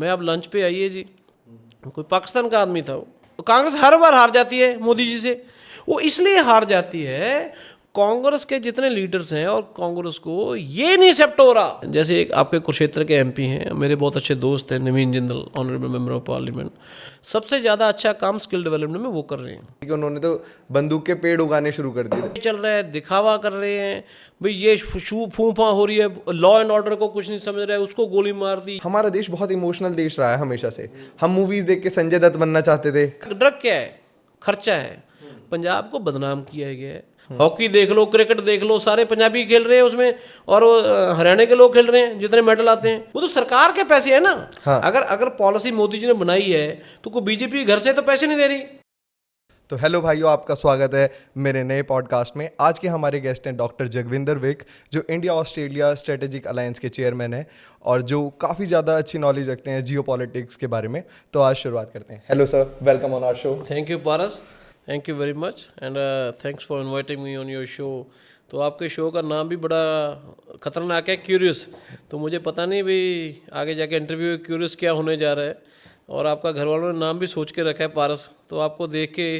मैं अब लंच पे आइए जी, कोई पाकिस्तान का आदमी था वो। तो कांग्रेस हर बार हार जाती है मोदी जी से। वो इसलिए हार जाती है, कांग्रेस के जितने लीडर्स हैं और कांग्रेस को ये नहीं एक्सेप्ट हो रहा। जैसे एक आपके कुरुक्षेत्र के एमपी हैं, मेरे बहुत अच्छे दोस्त हैं, Naveen Jindal, honourable member of parliament. सबसे ज़्यादा अच्छा काम स्किल डेवलपमेंट में वो कर रहे हैं। कि उन्होंने तो बंदूक के पेड़ उगाने शुरू कर दिए थे। चल रहा है, दिखावा कर रहे हैं भाई, ये फूफा हो रही है, लॉ एंड ऑर्डर को कुछ नहीं समझ रहा है, उसको गोली मार दी। हमारा देश बहुत इमोशनल देश रहा है हमेशा से। हम मूवीज देख के संजय दत्त बनना चाहते थे। ड्रग क्या है? खर्चा है। पंजाब को बदनाम किया गया है। हॉकी देख लो, क्रिकेट देख लो, सारे पंजाबी खेल रहे हैं उसमें, और हरियाणा के लोग खेल रहे हैं, जितने मेडल आते हैं वो तो सरकार के पैसे है ना। हाँ। अगर पॉलिसी मोदी जी ने बनाई है तो कोई बीजेपी घर से तो पैसे नहीं दे रही। तो हेलो भाइयों, आपका स्वागत है मेरे नए पॉडकास्ट में। आज के हमारे गेस्ट हैं डॉक्टर जगविंदर विक, जो इंडिया ऑस्ट्रेलिया स्ट्रेटेजिक अलायंस के चेयरमैन हैं और जो काफ़ी ज़्यादा अच्छी नॉलेज रखते हैं जियो पॉलिटिक्स के बारे में। तो आज शुरुआत करते हैं। Hello sir, welcome on our show. Thank you Paras, thank you very much and thanks for inviting me on your show. तो आपके शो का नाम भी बड़ा खतरनाक है, क्यूरियस। तो मुझे पता नहीं भाई आगे जाके इंटरव्यू क्यूरियस क्या होने जा रहा है। और आपका घर वालों ने नाम भी सोच के रखा है पारस, तो आपको देख के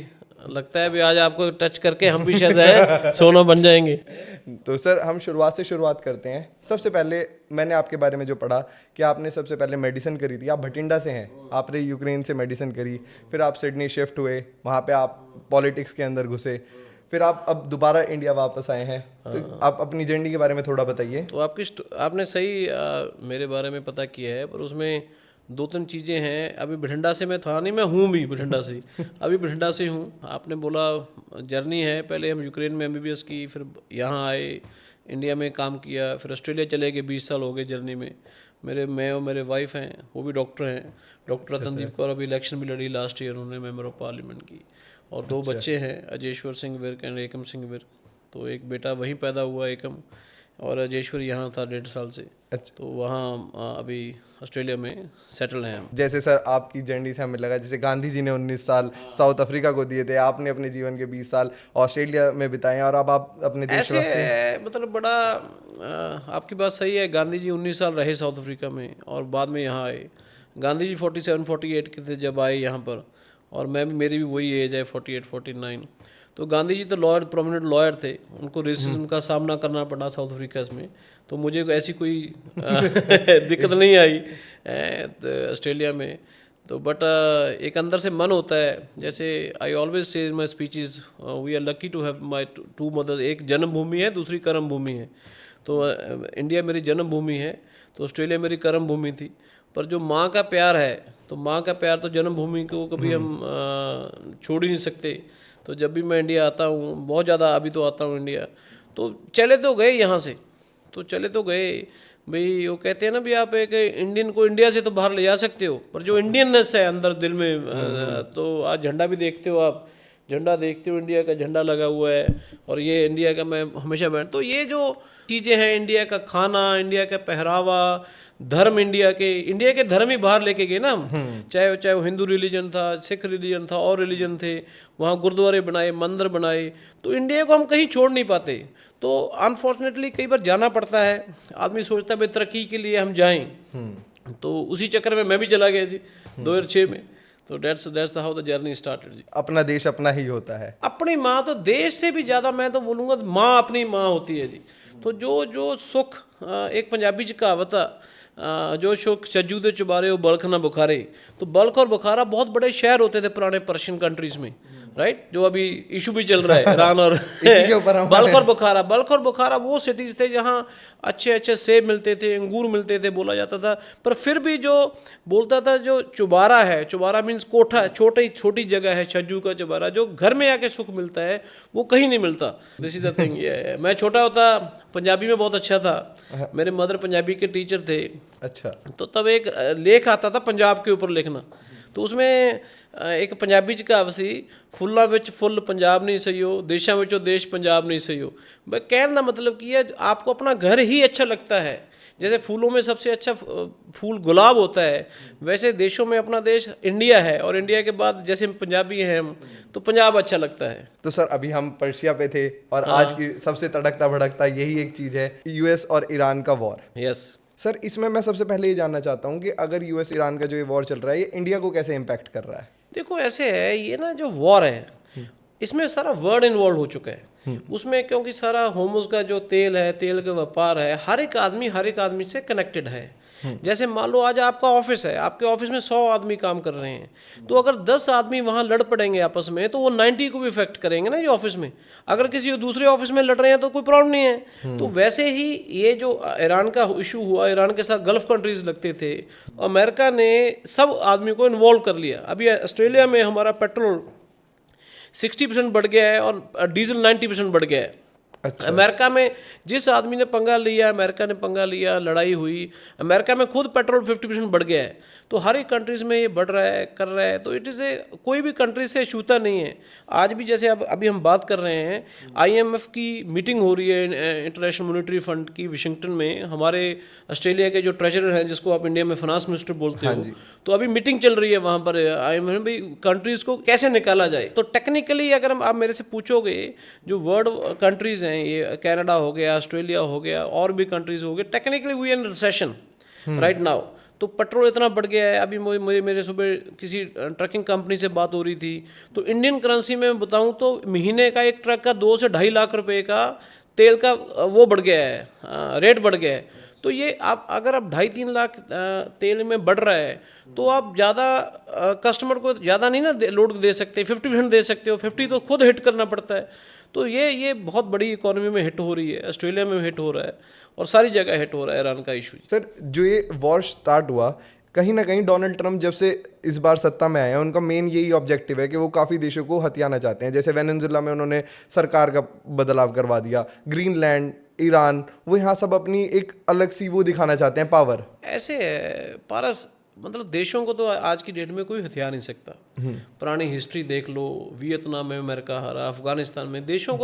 लगता है भी आज आपको टच करके हम भी शायद है सोना बन जाएंगे। तो सर, हम शुरुआत करते हैं। सबसे पहले मैंने आपके बारे में जो पढ़ा कि आपने सबसे पहले मेडिसिन करी थी। आप भटिंडा से हैं, आपने यूक्रेन से मेडिसिन करी, फिर आप सिडनी शिफ्ट हुए, वहाँ पे आप पॉलिटिक्स के अंदर घुसे, फिर आप अब दोबारा इंडिया वापस आए हैं। तो आप अपनी जर्नी के बारे में थोड़ा बताइए। तो आपने सही मेरे बारे में पता किया है, पर उसमें दो तीन चीज़ें हैं। अभी बठिंडा से मैं था नहीं, मैं हूँ भी बठिंडा से, अभी बठिंडा से हूँ। आपने बोला जर्नी है, पहले हम यूक्रेन में एमबीबीएस की, फिर यहाँ आए, इंडिया में काम किया, फिर ऑस्ट्रेलिया चले गए, 20 साल हो गए जर्नी में। मैं और मेरे वाइफ हैं, वो भी डॉक्टर हैं, डॉक्टर रतनदीप कौर। अभी इलेक्शन भी लड़ी लास्ट ईयर उन्होंने, मेंबर ऑफ पार्लियामेंट की। और दो बच्चे हैं, अजेश्वर सिंह विर्क एंड एकम सिंह विर्क। तो एक बेटा वहीं पैदा हुआ एकम, और अजेश्वर यहाँ था 1.5 साल से। अच्छा। तो वहाँ अभी ऑस्ट्रेलिया में सेटल हैं हम। जैसे सर, आपकी जर्नी से हमें लगा जैसे गांधी जी ने 19 साल साउथ अफ्रीका को दिए थे, आपने अपने जीवन के 20 साल ऑस्ट्रेलिया में बिताए और अब आप अपने देश ऐसे मतलब बड़ा आपकी बात सही है। गांधी जी 19 साल रहे साउथ अफ्रीका में और बाद में यहाँ आए। गांधी जी 47-48 के थे जब आए यहाँ पर, और मेरी भी वही एज है, 48-49। तो गांधी जी तो लॉयर, प्रोमिनेंट लॉयर थे, उनको रेसिज्म का सामना करना पड़ा साउथ अफ्रीका में। तो मुझे ऐसी कोई दिक्कत नहीं आई ऑस्ट्रेलिया में। तो बट एक अंदर से मन होता है, जैसे I always say in my speeches, we are lucky to have my two mothers. एक जन्मभूमि है, दूसरी कर्म भूमि है। तो इंडिया मेरी जन्मभूमि है, तो ऑस्ट्रेलिया मेरी कर्म भूमि थी। पर जो माँ का प्यार है, तो माँ का प्यार तो जन्मभूमि को कभी हम छोड़ ही नहीं सकते। तो जब भी मैं इंडिया आता हूँ, बहुत ज़्यादा अभी तो आता हूँ इंडिया, तो चले तो गए यहाँ से, तो चले तो गए भाई। वो कहते हैं ना भी, आप एक इंडियन को इंडिया से तो बाहर ले जा सकते हो, पर जो इंडियननेस है अंदर दिल में, तो आज झंडा भी देखते हो आप, झंडा देखते हो, इंडिया का झंडा लगा हुआ है, और ये इंडिया का मैं हमेशा बैठ। तो ये जो चीज़ें हैं, इंडिया का खाना, इंडिया का पहरावा, धर्म, इंडिया के धर्म ही बाहर लेके गए ना हम। चाहे वो हिंदू रिलीजन था, सिख रिलीजन था, और रिलीजन थे, वहाँ गुरुद्वारे बनाए, मंदिर बनाए। तो इंडिया को हम कहीं छोड़ नहीं पाते। तो अनफॉर्चुनेटली कई बार जाना पड़ता है। आदमी सोचता है भाई तरक्की के लिए हम जाएं, तो उसी चक्कर में मैं भी चला गया जी 2006 में। तो that's how the journey started जी। अपना देश अपना ही होता है। अपनी माँ तो देश से भी ज़्यादा, मैं तो बोलूँगा माँ अपनी माँ होती है जी। तो जो सुख, एक पंजाबी च कहावत है, जो सुख छज्जू दे चुबारे हो बल्ख ना बुखारे। तो बल्ख और बुखारा बहुत बड़े शहर होते थे पुराने पर्शियन कंट्रीज में, राइट। जो अभी इशू भी चल रहा है ईरान और इसी के ऊपर बल्ख और बुखारा वो सिटीज़ थे जहाँ अच्छे अच्छे सेब मिलते थे, अंगूर मिलते थे, बोला जाता था। पर फिर भी जो बोलता था, जो चुबारा है, चुबारा मीन्स कोठा, छोटी जगह है, छज्जू का चुबारा, जो घर में आके सुख मिलता है वो कहीं नहीं मिलता। This is the thing. ये मैं छोटा होता पंजाबी में बहुत अच्छा था, मेरे मदर पंजाबी के टीचर थे। अच्छा। तो तब एक लेख आता था पंजाब के ऊपर लिखना, तो उसमें एक पंजाबी च कहावत सी, फुल्लां विच फुੱਲ पंजाब नहीं सही हो, देशां विचों देश पंजाब नहीं सही हो। भाई कहने का मतलब कि है, आपको अपना घर ही अच्छा लगता है। जैसे फूलों में सबसे अच्छा फूल गुलाब होता है, वैसे देशों में अपना देश इंडिया है, और इंडिया के बाद जैसे पंजाबी हैं हम, तो पंजाब अच्छा लगता है। तो सर, अभी हम पर्शिया पे थे और आज की सबसे तड़कता भड़कता यही एक चीज़ है, यूएस और ईरान का वॉर। यस। सर इसमें मैं सबसे पहले ये जानना चाहता हूँ कि अगर यूएस ईरान का जो ये वॉर चल रहा है ये इंडिया को कैसे इम्पैक्ट कर रहा है? देखो ऐसे है, ये ना जो वॉर है इसमें सारा वर्ल्ड इन्वॉल्व हो चुका है उसमें, क्योंकि सारा होमस का जो तेल है, तेल का व्यापार है, हर एक आदमी से कनेक्टेड है। जैसे मान लो आज आपका ऑफिस है, आपके ऑफिस में 100 आदमी काम कर रहे हैं, तो अगर 10 आदमी वहाँ लड़ पड़ेंगे आपस में तो वो 90 को भी इफेक्ट करेंगे ना ये ऑफिस में। अगर किसी दूसरे ऑफिस में लड़ रहे हैं तो कोई प्रॉब्लम नहीं है। तो वैसे ही ये जो ईरान का इशू हुआ, ईरान के साथ गल्फ कंट्रीज लगते थे, अमेरिका ने सब आदमी को इन्वॉल्व कर लिया। अभी ऑस्ट्रेलिया में हमारा पेट्रोल 60% बढ़ गया है और डीजल 90% बढ़ गया है। अच्छा। अमेरिका में जिस आदमी ने पंगा लिया, अमेरिका ने पंगा लिया, लड़ाई हुई, अमेरिका में खुद पेट्रोल 50% बढ़ गया है। तो हर एक कंट्रीज़ में ये बढ़ रहा है, कर रहा है। तो इट इज़ ए, कोई भी कंट्री से छूता नहीं है। आज भी जैसे अब अभी हम बात कर रहे हैं, IMF की मीटिंग हो रही है, इंटरनेशनल मॉनेटरी फंड की, वाशिंगटन में। हमारे ऑस्ट्रेलिया के जो ट्रेजरर हैं, जिसको आप इंडिया में फाइनेंस मिनिस्टर बोलते हो, तो अभी मीटिंग चल रही है वहाँ पर IMF में, भाई कंट्रीज़ को कैसे निकाला जाए। तो टेक्निकली अगर आप मेरे से पूछोगे, जो वर्ल्ड कंट्रीज़ हैं, ये कनाडा हो गया, ऑस्ट्रेलिया हो गया, और भी कंट्रीज़ हो गए, technically we in recession right now. तो पेट्रोल इतना बढ़ गया है। अभी मेरे सुबह किसी ट्रकिंग कंपनी से बात हो रही थी, तो इंडियन करेंसी में बताऊं तो महीने का एक ट्रक का 2 से 2.5 लाख रुपए का तेल का वो बढ़ गया है, रेट बढ़ गया है। तो ये आप अगर आप 2.5-3 लाख तेल में बढ़ रहा है, तो आप ज़्यादा कस्टमर को ज़्यादा नहीं ना लोड दे सकते, 50% दे सकते हो, 50 तो खुद हिट करना पड़ता है। तो ये बहुत बड़ी इकोनॉमी में हिट हो रही है, ऑस्ट्रेलिया में हिट हो रहा है, और सारी जगह हिट हो रहा है ईरान का इशू। सर जो ये वॉर स्टार्ट हुआ, कहीं ना कहीं डोनाल्ड ट्रंप जब से इस बार सत्ता में आए हैं, उनका मेन यही ऑब्जेक्टिव है कि वो काफ़ी देशों को हथियाना चाहते हैं। जैसे वेनेजुएला में उन्होंने सरकार का बदलाव करवा दिया, ग्रीनलैंड, ईरान, वो यहाँ सब अपनी एक अलग सी वो दिखाना चाहते हैं पावर। ऐसे है पारस, मतलब देशों को तो आज की डेट में कोई हथियार नहीं सकता। पुरानी हिस्ट्री देख लो, वियतनाम में अमेरिका हारा, अफगानिस्तान में देशों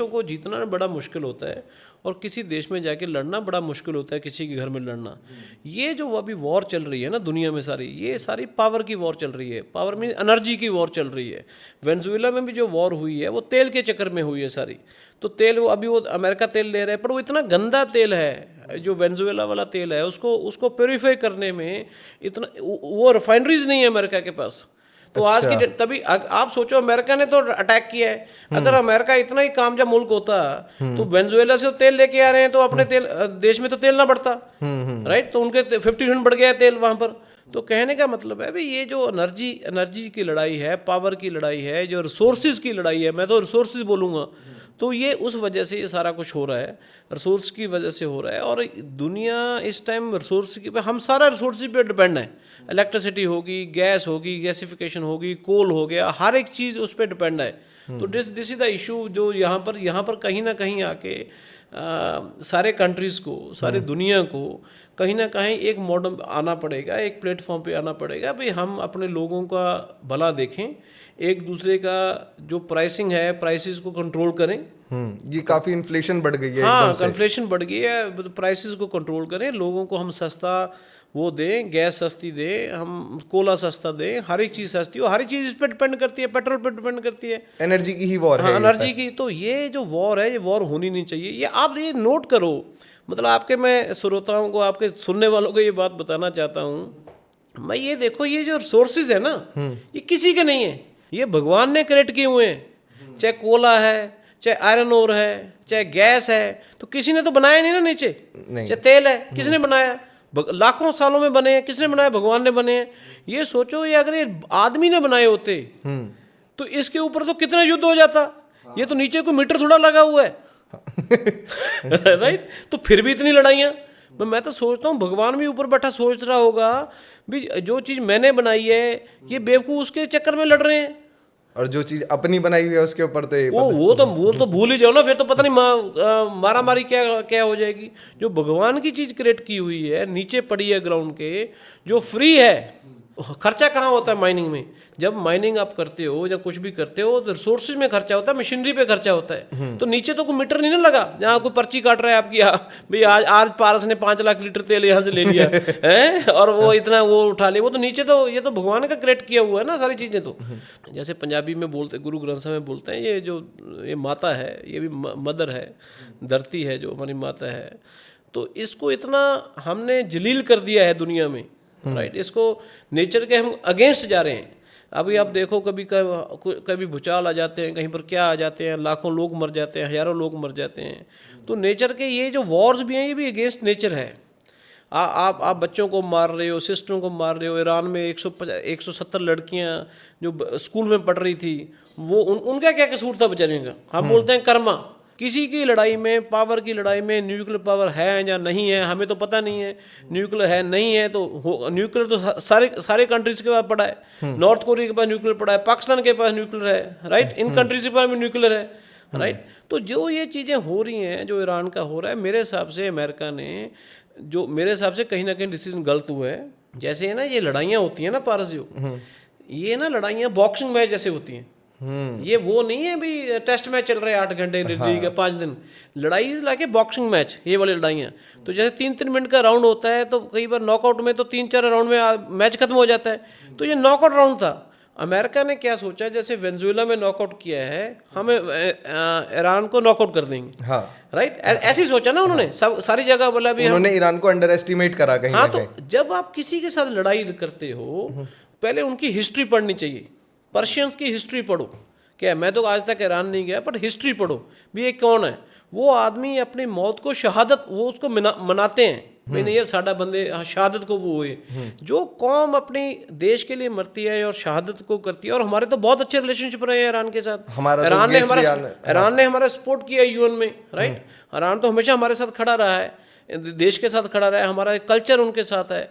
को जीतना बड़ा मुश्किल होता है, और किसी देश में जाके लड़ना बड़ा मुश्किल होता है, किसी के घर में लड़ना। ये जो अभी वॉर चल रही है ना दुनिया में सारी, ये सारी पावर की वॉर चल रही है। पावर में एनर्जी की वॉर चल रही है। वेनेजुएला में भी जो वॉर हुई है वो तेल के चक्कर में हुई है सारी। तो तेल वो अमेरिका तेल ले रहा है, पर वो इतना गंदा तेल है, जो वेनेजुएला वाला तेल है, उसको प्योरीफाई करने में इतना वो रिफाइनरीज नहीं है अमेरिका के पास। तो आज की डेट, तभी आप सोचो अमेरिका ने तो अटैक किया है। अगर अमेरिका इतना ही कामयाब मुल्क होता तो वेनेजुएला से तेल लेके आ रहे हैं, तो अपने तेल देश में तो तेल ना बढ़ता, राइट। तो उनके 50% बढ़ गया तेल वहां पर। तो कहने का मतलब है भाई, ये जो एनर्जी की लड़ाई है, पावर की लड़ाई है, जो रिसोर्सेज की लड़ाई है, मैं तो रिसोर्सेज बोलूँगा, तो ये उस वजह से ये सारा कुछ हो रहा है, रिसोर्स की वजह से हो रहा है। और दुनिया इस टाइम रिसोर्स की, हम सारा रिसोर्स पे डिपेंड है। इलेक्ट्रिसिटी होगी, गैस होगी, गैसिफिकेशन होगी, कोल हो गया, हर एक चीज़ उस पर डिपेंड है। तो दिस इज़ द इशू जो यहाँ पर कहीं ना कहीं आके सारे कंट्रीज़ को, सारी दुनिया को कहीं ना कहीं एक मॉडल आना पड़ेगा, एक प्लेटफॉर्म पे आना पड़ेगा। भाई हम अपने लोगों का भला देखें, एक दूसरे का जो प्राइसिंग है, प्राइसेस को कंट्रोल करें। ये काफ़ी इन्फ्लेशन बढ़ गई है। हाँ, इन्फ्लेशन बढ़ गई है, तो प्राइसेस को कंट्रोल करें, लोगों को हम सस्ता वो दें, गैस सस्ती दें, हम कोला सस्ता दें, हर एक चीज़ सस्ती हो। हर एक चीज़ इस पर डिपेंड करती है, पेट्रोल पर डिपेंड करती है, एनर्जी की ही वॉर है। एनर्जी की। तो ये जो वॉर है, ये वॉर होनी नहीं चाहिए। ये आप ये नोट करो, मतलब आपके, मैं श्रोताओं को, आपके सुनने वालों को ये बात बताना चाहता हूँ, मैं ये देखो, ये जो रिसोर्सेज है ना, ये किसी के नहीं है, ये भगवान ने क्रिएट किए हुए हैं। चाहे कोला है, चाहे आयरन ओर है, चाहे गैस है, तो किसी ने तो बनाया नहीं ना नीचे। चाहे तेल है, किसने बनाया? लाखों सालों में बने हैं, किसने बनाया? भगवान ने बने हैं। ये सोचो, ये अगर ये आदमी ने बनाए होते तो इसके ऊपर तो कितना युद्ध हो जाता। ये तो नीचे कोई मीटर थोड़ा लगा हुआ है राइट। तो फिर भी इतनी लड़ाइयाँ। मैं तो सोचता हूँ भगवान भी ऊपर बैठा सोच रहा होगा भी, जो चीज़ मैंने बनाई है, ये बेवकूफ़ उसके चक्कर में लड़ रहे हैं, और जो चीज़ अपनी बनाई हुई है उसके ऊपर तो ये वो तो भूल ही जाओ ना। फिर तो पता नहीं मारा मारी क्या हो जाएगी। जो भगवान की चीज़ क्रिएट की हुई है, नीचे पड़ी है ग्राउंड के, जो फ्री है, खर्चा कहाँ होता है माइनिंग में? जब माइनिंग आप करते हो या कुछ भी करते हो तो रिसोर्सेज में खर्चा होता है, मशीनरी पे खर्चा होता है। तो नीचे तो कोई मीटर नहीं ना लगा जहाँ कोई पर्ची काट रहा है आपकी, भाई आज पारस ने 5 लाख लीटर तेल यहाँ से ले लिया है और वो इतना वो उठा लिया। वो तो नीचे तो, ये तो भगवान का क्रिएट किया हुआ है ना सारी चीज़ें। तो जैसे पंजाबी में बोलते, गुरु ग्रंथ साहिब में बोलते हैं, ये जो ये माता है, ये भी मदर है, धरती है जो हमारी माता है, तो इसको इतना हमने जलील कर दिया है दुनिया में, राइट। इसको नेचर के हम अगेंस्ट जा रहे हैं। अभी आप देखो, कभी कभी भूचाल आ जाते हैं, कहीं पर क्या आ जाते हैं, लाखों लोग मर जाते हैं, हजारों लोग मर जाते हैं। तो नेचर के ये जो वॉर्स भी हैं, ये भी अगेंस्ट नेचर है। आप बच्चों को मार रहे हो, सिस्टरों को मार रहे हो। ईरान में 170 लड़कियां जो स्कूल में पढ़ रही थी, वो उनका क्या कसूर था बेचारे का? हम बोलते हैं कर्मा। किसी की लड़ाई में, पावर की लड़ाई में, न्यूक्लियर पावर है या नहीं है हमें तो पता नहीं है। न्यूक्लियर है नहीं है तो न्यूक्लियर तो सारे कंट्रीज के पास पड़ा है। नॉर्थ कोरिया के पास न्यूक्लियर पड़ा है, पाकिस्तान के पास न्यूक्लियर है, राइट। इन कंट्रीज के पास भी न्यूक्लियर है, राइट। तो जो ये चीज़ें हो रही हैं, जो ईरान का हो रहा है, मेरे हिसाब से अमेरिका ने जो, मेरे हिसाब से कहीं ना कहीं डिसीजन गलत हुआ है। जैसे है ना ये लड़ाइयाँ होती हैं ना पारस जी, ये ना लड़ाइयाँ बॉक्सिंग मैच जैसे होती हैं। ये वो नहीं है भी टेस्ट मैच चल रहे हैं 8 घंटे, लीग है 5 दिन। लड़ाई लाके बॉक्सिंग मैच, ये वाली लड़ाइयाँ। तो जैसे 3-3 मिनट का राउंड होता है, तो कई बार नॉकआउट में तो 3-4 राउंड में मैच खत्म हो जाता है। तो ये नॉकआउट राउंड था। अमेरिका ने क्या सोचा, जैसे वेनेजुएला में नॉकआउट किया है, हमें ईरान को नॉकआउट कर देंगे, हाँ, राइट। ऐसे ही सोचा ना उन्होंने, सब सारी जगह बोला भी उन्होंने ईरान को अंडर एस्टिमेट करा कहीं हाँ। ना तो कहीं। जब आप किसी के साथ लड़ाई करते हो, पहले उनकी हिस्ट्री पढ़नी चाहिए। पर्शियंस की हिस्ट्री पढ़ो। क्या, मैं तो आज तक ईरान नहीं गया, बट हिस्ट्री पढ़ो भी ये कौन है। वो आदमी अपनी मौत को शहादत, वो उसको मनाते हैं भाई नहीं यार साडा बंदे शहादत को वो हुए। जो कौम अपनी देश के लिए मरती है और शहादत को करती है, और हमारे तो बहुत अच्छे रिलेशनशिप रहे हैं ईरान के साथ। ईरान ने हमारा सपोर्ट किया यूएन में, राइट। ईरान तो हमेशा हमारे साथ खड़ा रहा है, देश के साथ खड़ा रहा है, हमारा कल्चर उनके साथ है।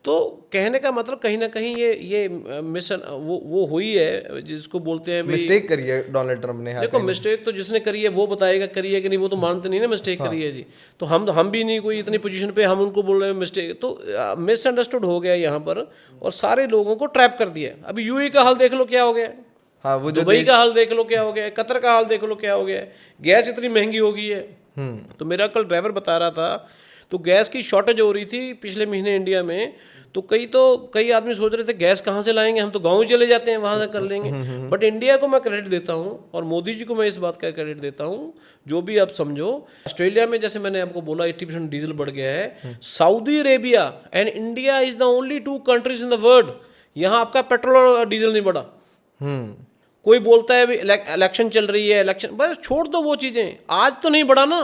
तो कहने का मतलब कहीं ना कहीं ये मिशन वो हुई है, जिसको बोलते हैं मिस्टेक करी है डोनाल्ड ट्रम्प ने। देखो मिस्टेक तो जिसने करी है वो बताएगा करी है कि नहीं, वो तो मानते नहीं ना मिस्टेक करी है जी। तो हम भी नहीं कोई इतनी पोजीशन पे हम उनको बोल रहे हैं मिस्टेक। तो मिसअंडरस्टूड हो गया यहाँ पर, और सारे लोगों को ट्रैप कर दिया। अभी यूएई का हाल देख लो क्या हो गया, हाँ, वो दुबई का हाल देख लो क्या हो गया, कतर का हाल देख लो क्या हो गया। गैस इतनी महंगी हो गई है। तो मेरा कल ड्राइवर बता रहा था, तो गैस की शॉर्टेज हो रही थी पिछले महीने इंडिया में। तो कई आदमी सोच रहे थे गैस कहाँ से लाएंगे, हम तो गाँव ही चले जाते हैं, वहाँ से कर लेंगे। बट इंडिया को मैं क्रेडिट देता हूँ, और मोदी जी को मैं इस बात का क्रेडिट देता हूँ, जो भी आप समझो। ऑस्ट्रेलिया में जैसे मैंने आपको बोला 80% डीजल बढ़ गया है। Saudi Arabia and India is the only 2 countries in the world, यहाँ आपका पेट्रोल और डीजल नहीं बढ़ा। कोई बोलता है इलेक्शन चल रही है, इलेक्शन, बस छोड़ दो वो चीज़ें, आज तो नहीं बढ़ा ना।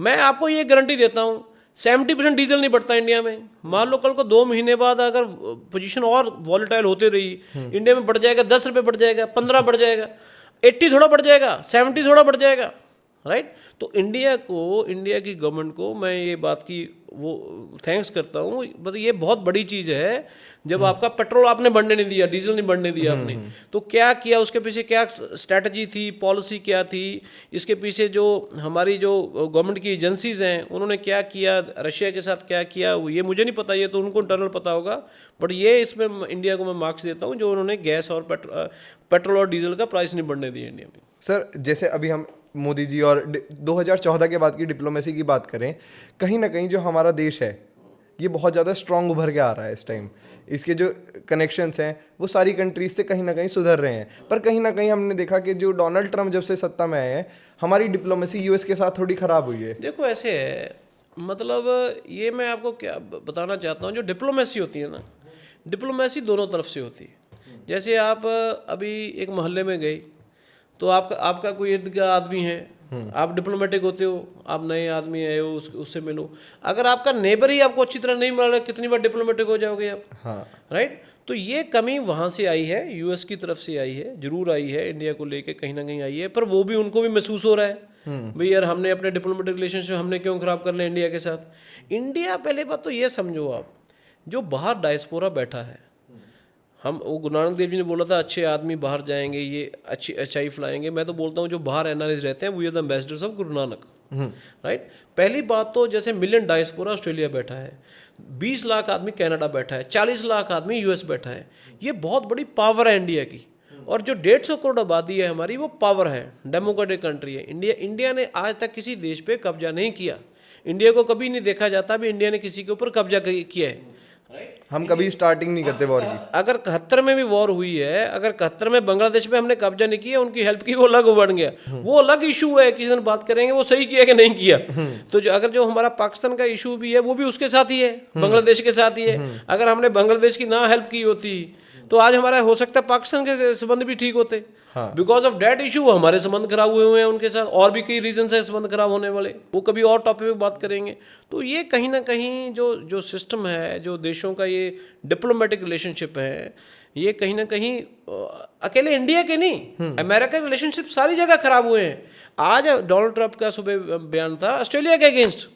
मैं आपको ये गारंटी देता हूँ 70% डीजल नहीं बढ़ता इंडिया में। मान लो कल को 2 महीने बाद अगर पोजीशन और वॉलेटाइल होती रही, इंडिया में बढ़ जाएगा 10 रुपये, बढ़ जाएगा 15, बढ़ जाएगा 80, थोड़ा बढ़ जाएगा 70, थोड़ा बढ़ जाएगा, राइट। तो इंडिया की गवर्नमेंट को मैं ये बात की वो थैंक्स करता हूँ। मतलब ये बहुत बड़ी चीज़ है, जब आपका पेट्रोल आपने बढ़ने नहीं दिया, डीजल नहीं बढ़ने दिया आपने, तो क्या किया, उसके पीछे क्या स्ट्रैटेजी थी, पॉलिसी क्या थी, इसके पीछे जो हमारी जो गवर्नमेंट की एजेंसीज हैं उन्होंने क्या किया, रशिया के साथ क्या किया, ये मुझे नहीं पता, ये तो उनको इंटरनल पता होगा। बट ये इसमें इंडिया को मैं मार्क्स देता हूँ, जो उन्होंने गैस और पेट्रोल और डीजल का प्राइस नहीं बढ़ने दिया इंडिया में। सर, जैसे अभी हम मोदी जी और 2014 के बाद की डिप्लोमेसी की बात करें, कहीं ना कहीं जो हमारा देश है ये बहुत ज़्यादा स्ट्रांग उभर के आ रहा है इस टाइम। इसके जो कनेक्शंस हैं वो सारी कंट्रीज से कहीं ना कहीं सुधर रहे हैं। पर कहीं ना कहीं हमने देखा कि जो डोनाल्ड ट्रम्प जब से सत्ता में आए हैं, हमारी डिप्लोमेसी यूएस के साथ थोड़ी ख़राब हुई है। देखो ऐसे है, मतलब ये मैं आपको क्या बताना चाहता हूँ, जो डिप्लोमेसी होती है ना, डिप्लोमेसी दोनों तरफ से होती है। जैसे आप अभी एक मोहल्ले में गए, तो आपका कोई इर्द गिर्द आदमी है, आप डिप्लोमेटिक होते हो, आप नए आदमी आए हो, उससे मिलो। अगर आपका नेबर ही आपको अच्छी तरह नहीं मिल रहा, कितनी बार डिप्लोमेटिक हो जाओगे आप, हाँ, राइट। तो ये कमी वहाँ से आई है, यूएस की तरफ से आई है, जरूर आई है, इंडिया को लेके कहीं ना कहीं आई है। पर वो भी उनको भी महसूस हो रहा है भाई यार हमने अपने डिप्लोमेटिक रिलेशनशिप हमने क्यों खराब कर लें इंडिया के साथ। इंडिया, पहले बात तो ये समझो आप, जो बाहर डायस्पोरा बैठा है, हम वो गुरु नानक देव जी ने बोला था अच्छे आदमी बाहर जाएंगे, ये अच्छी अच्छाई फैलाएंगे। मैं तो बोलता हूँ जो बाहर एनआरआईज रहते हैं, वो ये the ambassadors of Guru Nanak, right. पहली बात तो जैसे मिलियन डायस्पोरा ऑस्ट्रेलिया बैठा है, 20 लाख आदमी कनाडा बैठा है, 40 लाख आदमी यूएस बैठा है। ये बहुत बड़ी पावर है इंडिया की। और जो 150 करोड़ आबादी है हमारी, वो पावर है, डेमोक्रेटिक कंट्री है इंडिया ने आज तक किसी देश पे कब्जा नहीं किया। इंडिया को कभी नहीं देखा जाता भी इंडिया ने किसी के ऊपर कब्जा किया है, राइट। हम कभी स्टार्टिंग नहीं करते वॉर की। अगर 71 में भी वॉर हुई है, अगर 71 में बांग्लादेश पे हमने कब्जा नहीं किया, उनकी हेल्प की, वो अलग बन गया, वो अलग इशू है, किसी दिन बात करेंगे वो सही किया कि नहीं किया। तो जो अगर जो हमारा पाकिस्तान का इशू भी है वो भी उसके साथ ही है, बांग्लादेश के साथ ही है। अगर हमने बांग्लादेश की ना हेल्प की होती तो आज हमारा हो सकता है पाकिस्तान के संबंध भी ठीक होते। बिकॉज ऑफ डैट इशू हमारे संबंध खराब हुए हैं उनके साथ, और भी कई रीजन है संबंध खराब होने वाले, वो कभी और टॉपिक पे बात करेंगे। तो ये कहीं ना कहीं जो सिस्टम है, जो देशों का ये डिप्लोमेटिक रिलेशनशिप है, ये कहीं ना कहीं अकेले इंडिया के नहीं, अमेरिका के रिलेशनशिप सारी जगह खराब हुए हैं। आज डोनाल्ड ट्रंप का सुबह बयान था ऑस्ट्रेलिया के अगेंस्ट,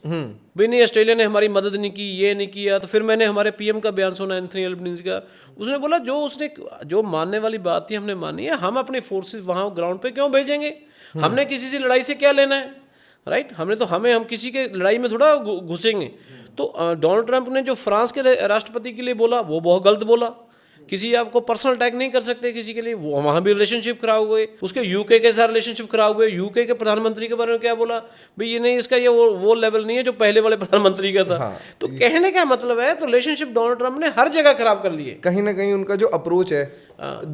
भी नहीं ऑस्ट्रेलिया ने हमारी मदद नहीं की, ये नहीं किया। तो फिर मैंने हमारे पीएम का बयान सुना, एंथनी अल्बनीज़ी का, उसने बोला जो मानने वाली बात थी हमने मानी है, हम अपने फोर्सेस वहाँ ग्राउंड पे क्यों भेजेंगे, हमने किसी से लड़ाई से क्या लेना है, राइट। हम किसी के लड़ाई में थोड़ा घुसेंगे। तो डोनाल्ड ट्रंप ने जो फ्रांस के राष्ट्रपति के लिए बोला वो बहुत गलत बोला। किसी आपको पर्सनल अटैक नहीं कर सकते किसी के लिए, वो वहाँ भी रिलेशनशिप खराब हुए। उसके यूके के साथ रिलेशनशिप खराब हुए। यूके के प्रधानमंत्री के बारे में क्या बोला, भाई ये नहीं, इसका ये वो लेवल नहीं है जो पहले वाले प्रधानमंत्री का था। हाँ, तो कहने का मतलब है तो रिलेशनशिप डोनाल्ड ट्रंप ने हर जगह खराब कर लिए। कहीं ना कहीं उनका जो अप्रोच है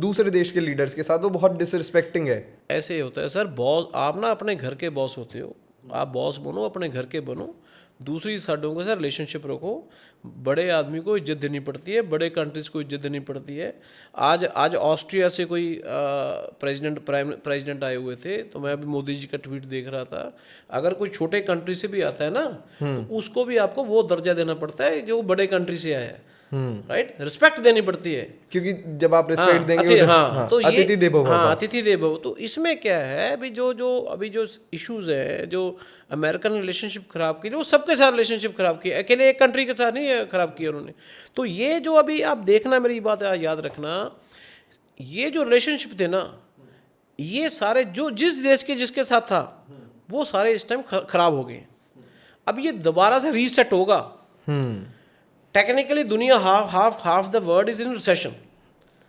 दूसरे देश के लीडर्स के साथ वो बहुत डिसरिस्पेक्टिंग है। ऐसे ही होता है सर। बॉस, आप ना अपने घर के बॉस होते हो, आप बॉस बनो, अपने घर के बनो, दूसरी साइडों के साथ रिलेशनशिप रखो। बड़े आदमी को इज्जत देनी पड़ती है, बड़े कंट्रीज को इज्जत देनी पड़ती है। आज ऑस्ट्रिया से कोई प्रेसिडेंट आए हुए थे, तो मैं अभी मोदी जी का ट्वीट देख रहा था। अगर कोई छोटे कंट्री से भी आता है ना, तो उसको भी आपको वो दर्जा देना पड़ता है जो बड़े कंट्री से आया है, राइट। रिस्पेक्ट देनी पड़ती है, क्योंकि जब आप रिस्पेक्ट देंगे तो अतिथि देवो भव। अतिथि देवो। तो इसमें क्या है, अभी जो इश्यूज है, जो अमेरिकन रिलेशनशिप खराब की, वो सबके साथ रिलेशनशिप खराब की, अकेले एक कंट्री के साथ नहीं खराब किया उन्होंने। तो ये जो अभी आप देखना, मेरी बात याद रखना, ये जो रिलेशनशिप थे ना, ये सारे जो जिस देश के जिसके साथ था वो सारे इस टाइम खराब हो गए। अब ये दोबारा से रीसेट होगा। टेक्निकली दुनिया half the world is in recession,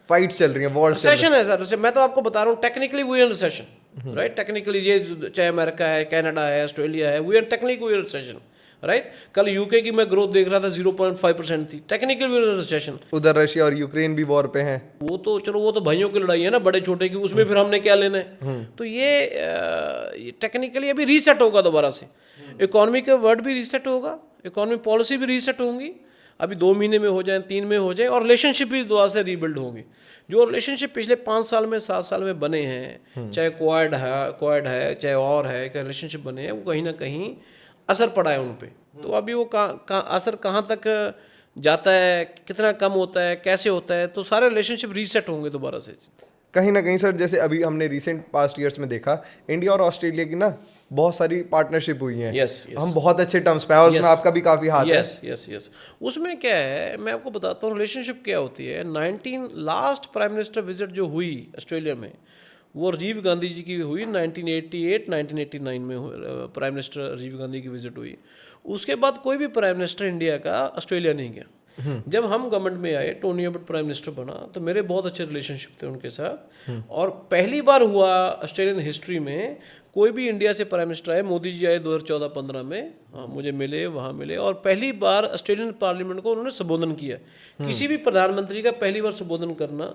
fights चल रही है, वॉर रिसेशन है सर। मैं तो आपको बता रहा हूँ, technically we are in recession, right. Technically ये चाहे अमेरिका है, कनाडा है, ऑस्ट्रेलिया है, we are technically recession, right. कल यूके की मैं ग्रोथ देख रहा था 0.5% थी, टेक्निकली वी आर रिसेशन। उधर रशिया और यूक्रेन भी वॉर पे हैं। वो तो चलो, वो तो भाइयों की लड़ाई है ना, बड़े छोटे की, उसमें फिर हमने क्या लेना है। तो ये टेक्निकली अभी रीसेट होगा दोबारा से। इकोनॉमी का वर्ड भी रीसेट होगा, इकोनॉमी पॉलिसी भी रीसेट होंगी। अभी 2 महीने में हो जाए, 3 में हो जाए, और रिलेशनशिप भी दोबारा से रीबिल्ड होंगे। जो रिलेशनशिप पिछले 5 साल में, 7 साल में बने हैं, चाहे क्वाड है चाहे और है, क्या रिलेशनशिप बने हैं, वो कहीं ना कहीं असर पड़ा है उन पे। तो अभी वो असर कहाँ तक जाता है, कितना कम होता है, कैसे होता है, तो सारे रिलेशनशिप रीसेट होंगे दोबारा से। कहीं ना कहीं सर, जैसे अभी हमने रिसेंट पास्ट ईयर्स में देखा, इंडिया और ऑस्ट्रेलिया की ना बहुत सारी पार्टनरशिप हुई हैं। yes. हम बहुत अच्छे टर्म्स पे हैं, और उसमें आपका भी काफ़ी हाथ है। यस। उसमें क्या है, मैं आपको बताता हूँ रिलेशनशिप क्या होती है। लास्ट प्राइम मिनिस्टर विजिट जो हुई ऑस्ट्रेलिया में, वो राजीव गांधी जी की हुई 1988-1989 में प्राइम मिनिस्टर राजीव गांधी की विजिट हुई। उसके बाद कोई भी प्राइम मिनिस्टर इंडिया का ऑस्ट्रेलिया नहीं गया। जब हम गवर्नमेंट में आए, टोनी अबट प्राइम मिनिस्टर बना, तो मेरे बहुत अच्छे रिलेशनशिप थे उनके साथ। और पहली बार हुआ ऑस्ट्रेलियन हिस्ट्री में, कोई भी इंडिया से प्राइम मिनिस्टर आए, मोदी जी आए 2014-15 में, मुझे मिले, वहाँ मिले, और पहली बार ऑस्ट्रेलियन पार्लियामेंट को उन्होंने संबोधन किया। किसी भी प्रधानमंत्री का पहली बार संबोधन करना।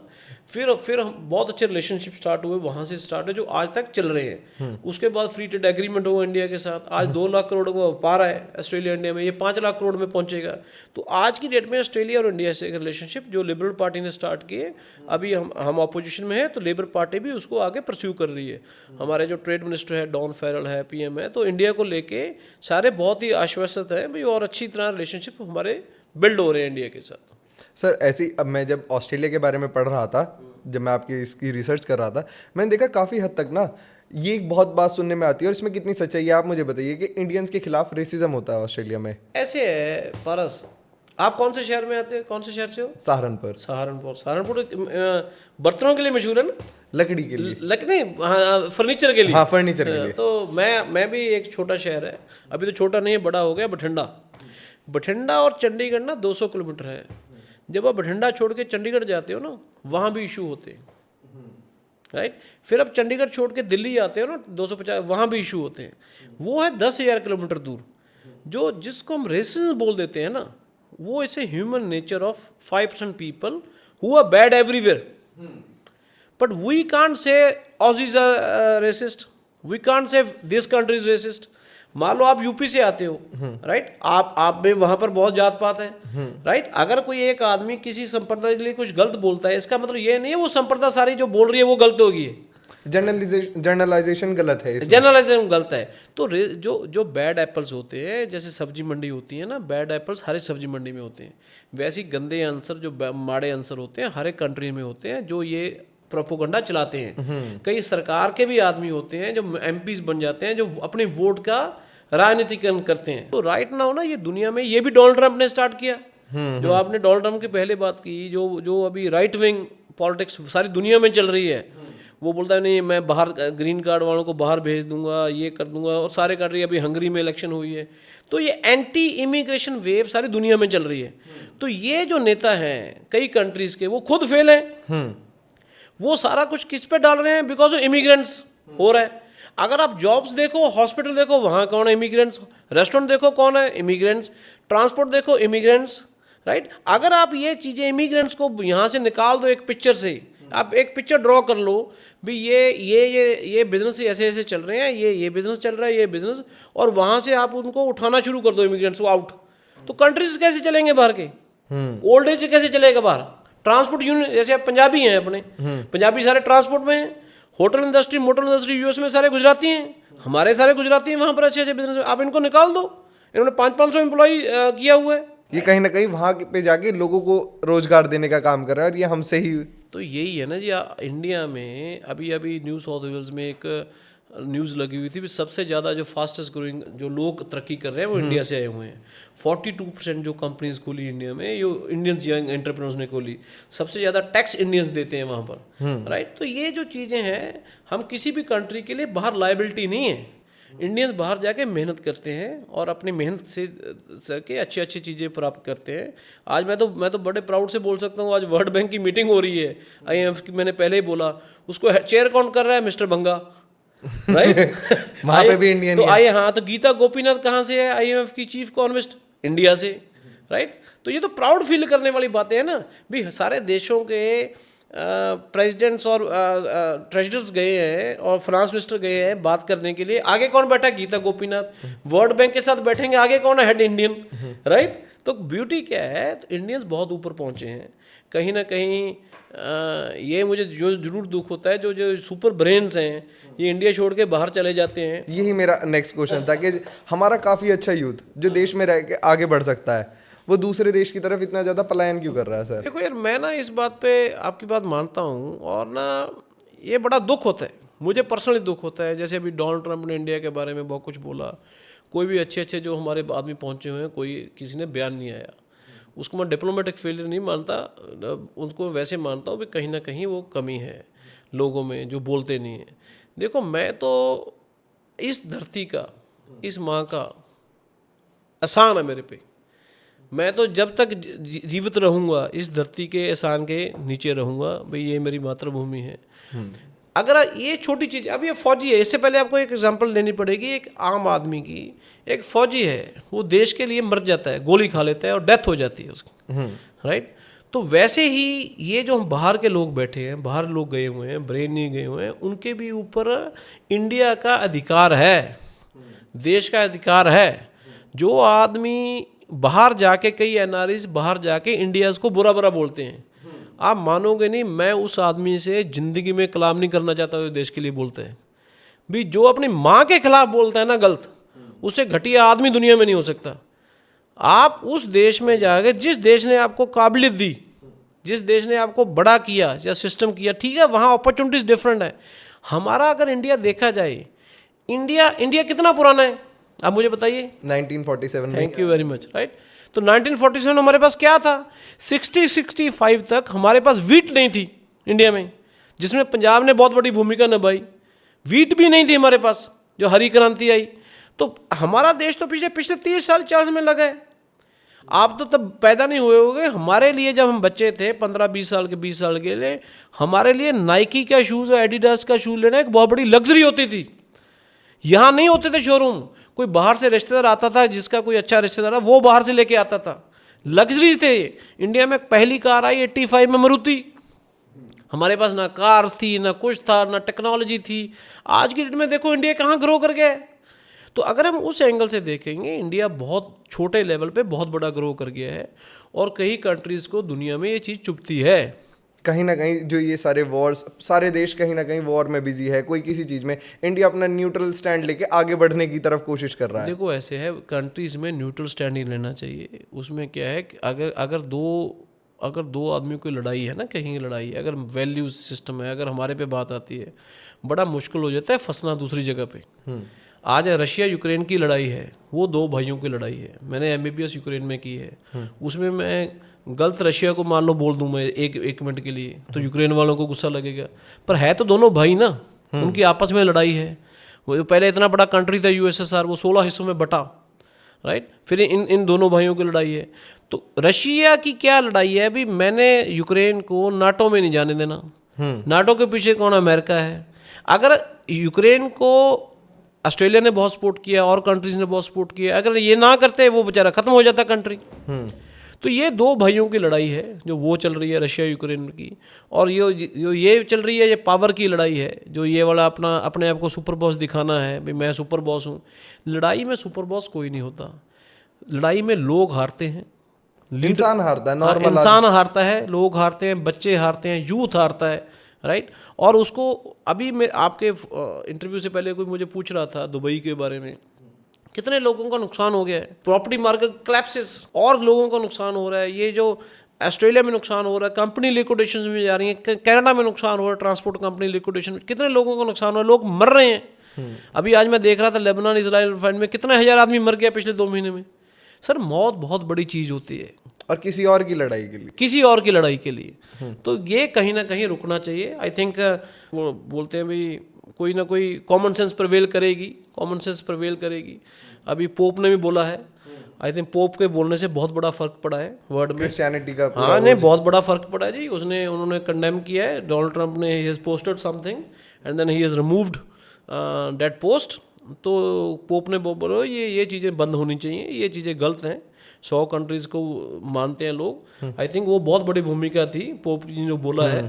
फिर बहुत अच्छे रिलेशनशिप स्टार्ट हुए, वहाँ से स्टार्ट है, जो आज तक चल रहे हैं। उसके बाद फ्री ट्रेड एग्रीमेंट हुआ इंडिया के साथ। आज 2 लाख करोड़ का व्यापार है ऑस्ट्रेलिया इंडिया में, ये 5 लाख करोड़ में पहुँचेगा। तो आज की डेट में ऑस्ट्रेलिया और इंडिया से रिलेशनशिप जो लिबरल पार्टी ने स्टार्ट किए, अभी हम ऑपोजिशन में है, तो लेबर पार्टी भी उसको आगे परस्यू कर रही है। हमारे जो ट्रेड मिनिस्टर है डॉन फेरल है, पीएम है, तो इंडिया को लेके सारे बहुत ही आश्वस्त है भाई, और अच्छी तरह रिलेशनशिप हमारे बिल्ड हो रहे हैं इंडिया के साथ। सर ऐसे ही, अब मैं जब ऑस्ट्रेलिया के बारे में पढ़ रहा था, जब मैं आपकी इसकी रिसर्च कर रहा था, मैंने देखा काफ़ी हद तक ना ये एक बहुत बात सुनने में आती है, और इसमें कितनी सच्चाई है आप मुझे बताइए, कि इंडियंस के खिलाफ रेसिज्म होता है ऑस्ट्रेलिया में। ऐसे है पारस, आप कौन से शहर में आते हैं, कौन से शहर से हो? सहारनपुर बर्तनों के लिए मशहूर है ना, लकड़ी के लिए, लकड़ी, हाँ, फर्नीचर के लिए। हाँ, फर्नीचर के लिए। तो मैं भी, एक छोटा शहर है, अभी तो छोटा नहीं है, बड़ा हो गया, बठिंडा और चंडीगढ़ ना 200 किलोमीटर है। जब आप बठिंडा छोड़ के चंडीगढ़ जाते हो ना, वहाँ भी इशू होते हैं, राइट। फिर अब चंडीगढ़ छोड़ के दिल्ली आते हो ना 250, वहाँ भी इशू होते हैं। वो है 10,000 किलोमीटर दूर, जिसको हम रेसिज्म बोल देते हैं ना, वो इसे human nature of 5% people who are bad everywhere, but we can't say Aussies are racist, we can't say this country is racist. मान लो आप यूपी से आते हो, राइट, आप में वहां पर बहुत जात पात है, राइट। अगर कोई एक आदमी किसी संप्रदाय के लिए कुछ गलत बोलता है, इसका मतलब ये नहीं है वो संप्रदाय सारी जो बोल रही है वो गलत होगी। जर्नलाइजेशन गलत है, जनरलाइजेशन गलत है। तो जो बैड एप्पल्स होते हैं, जैसे सब्जी मंडी होती है ना, बैड एप्पल्स हर एक सब्जी मंडी में होते हैं, वैसे ही गंदे आंसर जो माड़े आंसर होते हैं हर एक कंट्री में होते हैं, जो ये प्रोपोगंडा चलाते हैं। कई सरकार के भी आदमी होते हैं जो एमपीज बन जाते हैं, जो अपने वोट का राजनीतिकरण करते हैं। तो राइट नाउ ना ये दुनिया में ये भी डोनाल्ड ट्रंप ने स्टार्ट किया। जो आपने डोनाल्ड ट्रंप की पहले बात की, जो अभी राइट विंग पॉलिटिक्स सारी दुनिया में चल रही है, वो बोलता है नहीं मैं बाहर ग्रीन कार्ड वालों को बाहर भेज दूंगा, ये कर दूंगा, और सारे कंट्री, अभी हंगरी में इलेक्शन हुई है, तो ये एंटी इमिग्रेशन वेव सारी दुनिया में चल रही है। तो ये जो नेता हैं कई कंट्रीज के, वो खुद फेल हैं। वो सारा कुछ किस पे डाल रहे हैं? बिकॉज ऑफ इमिग्रेंट्स हो रहा है। अगर आप जॉब्स देखो, हॉस्पिटल देखो, वहाँ कौन है? इमिग्रेंट्स। रेस्टोरेंट देखो, कौन है? इमिग्रेंट्स। ट्रांसपोर्ट देखो, इमिग्रेंट्स, राइट। अगर आप ये चीज़ें इमिग्रेंट्स को यहाँ से निकाल दो, एक पिक्चर से आप एक पिक्चर ड्रॉ कर लो भी ये बिजनेस ऐसे ऐसे चल रहे हैं, ये बिजनेस चल रहा है, ये बिजनेस, और वहाँ से आप उनको उठाना शुरू कर दो इमिग्रेंट्स को आउट, तो कंट्रीज कैसे चलेंगे बाहर के? ओल्ड एज कैसे चलेगा बाहर? ट्रांसपोर्ट यूनियन, जैसे आप पंजाबी हैं अपने, पंजाबी सारे ट्रांसपोर्ट में हैं, hotel industry, motor industry US में सारे गुजराती हैं, हमारे सारे गुजराती हैं वहाँ पर अच्छे अच्छे बिजनेस में, आप इनको निकाल दो। इन्होंने 500-500 एम्प्लॉय किया हुआ है। ये कहीं ना कहीं वहाँ पे जाके लोगों को रोजगार देने का काम कर रहा है, और ये हमसे ही। तो यही है ना जी। इंडिया में अभी न्यू साउथ वेल्स में एक न्यूज़ लगी हुई थी भी सबसे ज़्यादा जो फास्टेस्ट ग्रोइंग जो लोग तरक्की कर रहे हैं वो इंडिया से आए हुए हैं। 42% जो कंपनीज खोली इंडिया में, ये इंडियंस यंग एंटरप्रेन्योर्स ने खोली। सबसे ज़्यादा टैक्स इंडियंस देते हैं वहाँ पर, राइट। तो ये जो चीज़ें हैं, हम किसी भी कंट्री के लिए बाहर लाइबिलिटी नहीं है। इंडियंस बाहर जाके मेहनत करते हैं और अपनी मेहनत से करके अच्छी अच्छी चीज़ें प्राप्त करते हैं। आज मैं तो बड़े प्राउड से बोल सकता हूँ, आज वर्ल्ड बैंक की मीटिंग हो रही है, IMF की, मैंने पहले ही बोला, उसको चेयर कौन कर रहा है? मिस्टर भंगा, राइट। वहाँ पे भी इंडियन तो आइए, हाँ, तो गीता गोपीनाथ कहाँ से है? IMF की चीफ इकोनॉमिस्ट, इंडिया से, राइट। तो ये तो प्राउड फील करने वाली बातें हैं ना भी। सारे देशों के प्रेसिडेंट्स और ट्रेजरर्स गए हैं और फाइनेंस मिनिस्टर गए हैं बात करने के लिए। आगे कौन बैठा है? गीता गोपीनाथ। वर्ल्ड बैंक के साथ बैठेंगे, आगे कौन है? Head Indian, right. तो ब्यूटी क्या है? तो इंडियंस बहुत ऊपर पहुंचे हैं कहीं ना कहीं। ये मुझे जो जरूर दुख होता है, जो सुपर ब्रेन्स हैं ये इंडिया छोड़ के बाहर चले जाते हैं। यही मेरा नेक्स्ट क्वेश्चन था कि हमारा काफ़ी अच्छा यूथ जो देश में रह के आगे बढ़ सकता है, वो दूसरे देश की तरफ इतना ज़्यादा पलायन क्यों कर रहा है? सर देखो यार, मैं ना इस बात पे आपकी बात मानता हूँ, और ना ये बड़ा दुख होता है, मुझे पर्सनली दुख होता है। जैसे अभी डोनाल्ड ट्रंप ने इंडिया के बारे में बहुत कुछ बोला, कोई भी अच्छे अच्छे जो हमारे आदमी पहुँचे हुए हैं, कोई किसी ने बयान नहीं आया। उसको मैं डिप्लोमेटिक फेलियर नहीं मानता, उसको वैसे मानता हूँ कि कहीं ना कहीं वो कमी है लोगों में जो बोलते नहीं हैं। देखो, मैं तो इस धरती का, इस माँ का एहसान है मेरे पे। मैं तो जब तक जीवित रहूँगा इस धरती के एहसान के नीचे रहूँगा, भाई ये मेरी मातृभूमि है। अगर ये छोटी चीज़, अब ये फौजी है, इससे पहले आपको एक एग्जांपल लेनी पड़ेगी। एक आम आदमी की, एक फौजी है, वो देश के लिए मर जाता है, गोली खा लेता है और डेथ हो जाती है उसकी, राइट। तो वैसे ही ये जो हम बाहर के लोग बैठे हैं, बाहर लोग गए हुए हैं, ब्रेन नहीं गए हुए हैं, उनके भी ऊपर इंडिया का अधिकार है, देश का अधिकार है। जो आदमी बाहर जाके, कई NRIs बाहर जाके इंडिया को बुरा बुरा बोलते हैं, आप मानोगे नहीं, मैं उस आदमी से ज़िंदगी में कलाम नहीं करना चाहता जो देश के लिए बोलते हैं। भी जो अपनी माँ के खिलाफ बोलता है ना गलत, उससे घटिया आदमी दुनिया में नहीं हो सकता। आप उस देश में जाके, जिस देश ने आपको काबिलियत दी, जिस देश ने आपको बड़ा किया या सिस्टम किया, ठीक है, वहाँ अपॉर्चुनिटीज़ डिफरेंट है। हमारा अगर इंडिया देखा जाए, इंडिया कितना पुराना है आप मुझे बताइए? 1947। Thank you very much, right. तो 1947 हमारे पास क्या था? 60-65 तक हमारे पास वीट नहीं थी इंडिया में, जिसमें पंजाब ने बहुत बड़ी भूमिका निभाई। वीट भी नहीं थी हमारे पास, जो हरी क्रांति आई। तो हमारा देश तो पिछले 30-40 में लगा है। आप तो तब पैदा नहीं हुए होंगे। हमारे लिए जब हम बच्चे थे 15-20 साल के, 20 साल के लिए, हमारे लिए नाइकी का शूज़ और एडिडास का शूज़ लेना एक बहुत बड़ी लग्जरी होती थी। यहाँ नहीं होते थे शोरूम, कोई बाहर से रिश्तेदार आता था, जिसका कोई अच्छा रिश्तेदार था वो बाहर से लेके आता था। लग्जरी थे। इंडिया में पहली कार आई 85 में मारुति। हमारे पास ना कार थी, ना कुछ था, ना टेक्नोलॉजी थी। आज की डेट में देखो इंडिया कहाँ ग्रो कर गया है। तो अगर हम उस एंगल से देखेंगे, इंडिया बहुत छोटे लेवल पे बहुत बड़ा ग्रो कर गया है और कई कंट्रीज़ को दुनिया में ये चीज़ चुभती है। कहीं ना कहीं जो ये सारे वॉर्स, सारे देश कहीं ना कहीं वॉर में बिजी है, कोई किसी चीज़ में। इंडिया अपना न्यूट्रल स्टैंड लेके आगे बढ़ने की तरफ कोशिश कर रहा है। देखो ऐसे है, कंट्रीज़ में न्यूट्रल स्टैंड ही लेना चाहिए। उसमें क्या है कि अगर दो आदमियों की लड़ाई है ना, कहीं की लड़ाई है, अगर वैल्यू सिस्टम है, अगर हमारे पे बात आती है, बड़ा मुश्किल हो जाता है फंसना दूसरी जगह पे। आज रशिया यूक्रेन की लड़ाई है, वो दो भाइयों की लड़ाई है। मैंने MBBS यूक्रेन में की है। उसमें मैं गलत रशिया को मान लो बोल दूं मैं एक मिनट के लिए, तो यूक्रेन वालों को गुस्सा लगेगा। पर है तो दोनों भाई ना, उनकी आपस में लड़ाई है। वो पहले इतना बड़ा कंट्री था USSR, वो 16 हिस्सों में बटा, राइट। फिर इन दोनों भाइयों की लड़ाई है। तो रशिया की क्या लड़ाई है? अभी मैंने यूक्रेन को नाटो में नहीं जाने देना। नाटो के पीछे कौन? अमेरिका है। अगर यूक्रेन को ऑस्ट्रेलिया ने बहुत सपोर्ट किया और कंट्रीज ने बहुत सपोर्ट किया, अगर ये ना करते वो बेचारा खत्म हो जाता कंट्री। तो ये दो भाइयों की लड़ाई है जो वो चल रही है रशिया यूक्रेन की। और ये चल रही है, ये पावर की लड़ाई है, जो ये वाला अपने आप को सुपर बॉस दिखाना है, भाई मैं सुपर बॉस हूँ। लड़ाई में सुपर बॉस कोई नहीं होता। लड़ाई में लोग हारते हैं, इंसान हारता है, नॉर्मल इंसान हारता है, लोग हारते हैं, बच्चे हारते हैं, यूथ हारता है, राइट। और उसको अभी मैं आपके इंटरव्यू से पहले कोई मुझे पूछ रहा था दुबई के बारे में, कितने लोगों का नुकसान हो गया है, प्रॉपर्टी मार्केट क्लैप्सेस, और लोगों का नुकसान हो रहा है। ये जो ऑस्ट्रेलिया में नुकसान हो रहा है, कंपनी लिक्विडेशन में जा रही है, कनाडा में नुकसान हो रहा है, ट्रांसपोर्ट कंपनी लिक्विडेशन में कितने लोगों का नुकसान हो रहा है, लोग मर रहे हैं। अभी आज मैं देख रहा था लेबनान इजराइल फ्रंट में कितने हजार आदमी मर गया पिछले 2 महीने में। सर मौत बहुत बड़ी चीज़ होती है, और किसी और की लड़ाई के लिए, किसी और की लड़ाई के लिए। तो ये कहीं ना कहीं रुकना चाहिए। आई थिंक वो बोलते हैं भाई कोई ना कोई कॉमन सेंस प्रिवेल करेगी, कॉमन सेंस प्रिवेल करेगी। अभी पोप ने भी बोला है, आई थिंक पोप के बोलने से बहुत बड़ा फर्क पड़ा है वर्ल्ड में, क्रिश्चियनिटी का। हाँ नहीं, बहुत बड़ा फर्क पड़ा है जी। उन्होंने कंडेम किया है, डोनाल्ड ट्रंप ने he has posted something and then he has removed that post. तो पोप ने बोलो ये चीज़ें बंद होनी चाहिए, ये चीज़ें गलत हैं। 100 कंट्रीज़ को मानते हैं लोग। आई थिंक वो बहुत बड़ी भूमिका थी पोप जी ने जो बोला है,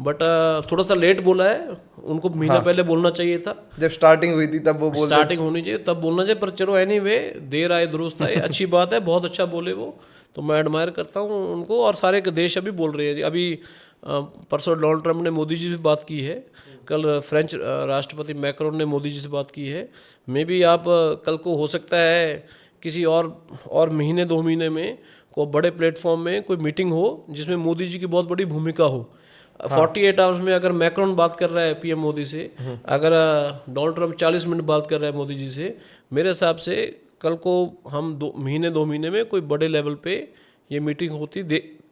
बट थोड़ा सा लेट बोला है, उनको महीना पहले बोलना चाहिए था। जब स्टार्टिंग हुई थी तब वो स्टार्टिंग होनी चाहिए, तब बोलना चाहिए। पर चलो एनीवे, देर आए दुरुस्त आए, अच्छी बात है, बहुत अच्छा बोले वो, तो मैं एडमायर करता हूँ उनको। और सारे देश अभी बोल रहे हैं। अभी परसों डोनाल्ड ट्रंप ने मोदी जी से बात की है, कल फ्रेंच राष्ट्रपति मैक्रोन ने मोदी जी से बात की है। मे बी आप कल को हो सकता है किसी और महीने 2 महीने में कोई बड़े प्लेटफॉर्म में कोई मीटिंग हो जिसमें मोदी जी की बहुत बड़ी भूमिका हो। 48 आवर्स में अगर मैक्रोन बात कर रहा है PM मोदी से, अगर डोनाल्ड ट्रंप 40 मिनट बात कर रहा है मोदी जी से, मेरे हिसाब से कल को हम 2 महीने में कोई बड़े लेवल पे ये मीटिंग होती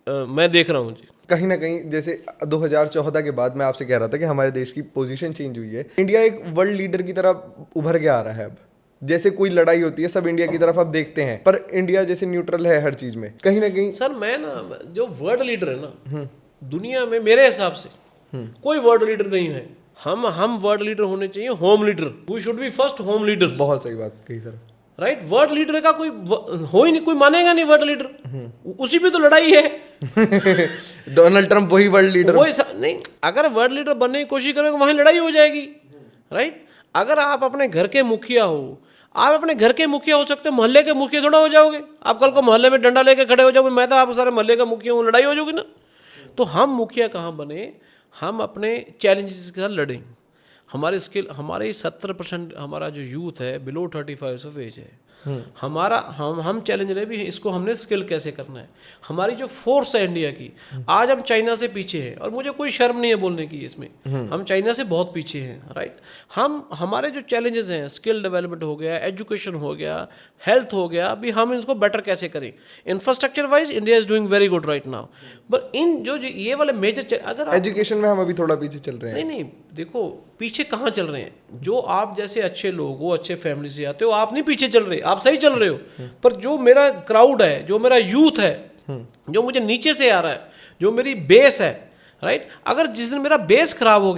मैं देख रहा हूँ जी। कहीं ना कहीं जैसे 2014 के बाद मैं आपसे कह रहा था कि हमारे देश की पोजीशन चेंज हुई है। इंडिया एक वर्ल्ड लीडर की तरह उभर के आ रहा है। अब जैसे कोई लड़ाई होती है सब इंडिया की तरफ अब देखते हैं, पर इंडिया जैसे न्यूट्रल है हर चीज में। कहीं ना कहीं सर मैं ना, जो वर्ल्ड लीडर है ना दुनिया में, मेरे हिसाब से कोई वर्ल्ड लीडर नहीं है। हम वर्ल्ड लीडर होने चाहिए, home leader. We should be first home leader. बहुत सही बात कही सर, राइट। वर्ल्ड लीडर का कोई हो ही नहीं, कोई मानेगा नहीं वर्ल्ड लीडर। उसी पे तो लड़ाई है। डोनाल्ड ट्रंप वही वर्ल्ड लीडर नहीं, अगर वर्ल्ड लीडर बनने की कोशिश करोगे वहीं लड़ाई हो जाएगी, राइट। अगर आप अपने घर के मुखिया हो, आप अपने घर के मुखिया हो सकते हो, मोहल्ले के मुखिया थोड़ा हो जाओगे। आप कल को मोहल्ले में डंडा लेके खड़े हो जाओगे, मैं तो आप सारे मोहल्ले का मुखिया हूँ, लड़ाई हो जाओगी ना। तो हम मुखिया कहाँ बने, हम अपने चैलेंजेस के साथ लड़ें। हमारे 70% हमारा जो यूथ है बिलो 35 ऑफ एज है। हम चैलेंज रहे भी इसको हमने स्किल कैसे करना है। हमारी जो फोर्स है इंडिया की, आज हम चाइना से पीछे हैं, और मुझे कोई शर्म नहीं है बोलने की इसमें, हम चाइना से बहुत पीछे हैं, राइट। हमारे जो चैलेंजेस हैं, स्किल डेवलपमेंट हो गया, एजुकेशन हो गया, हेल्थ हो गया, अभी हम इसको बेटर कैसे करें। Infrastructure wise India is doing very good right now, but in जो ये वाले मेजर, अगर एजुकेशन में हम अभी थोड़ा पीछे चल रहे हैं। नहीं, देखो पीछे कहाँ चल रहे हैं। जो आप जैसे अच्छे लोग हो, अच्छे फैमिली से आते हो, आप नहीं पीछे चल रहे, आप सही चल रहे हो। पर जो मेरा क्राउड है, जो मेरा यूथ है, जो मुझे नीचे से आ रहा है, जो मेरी बेस है, राइट। अगर जिस दिन मेरा बेस खराब हो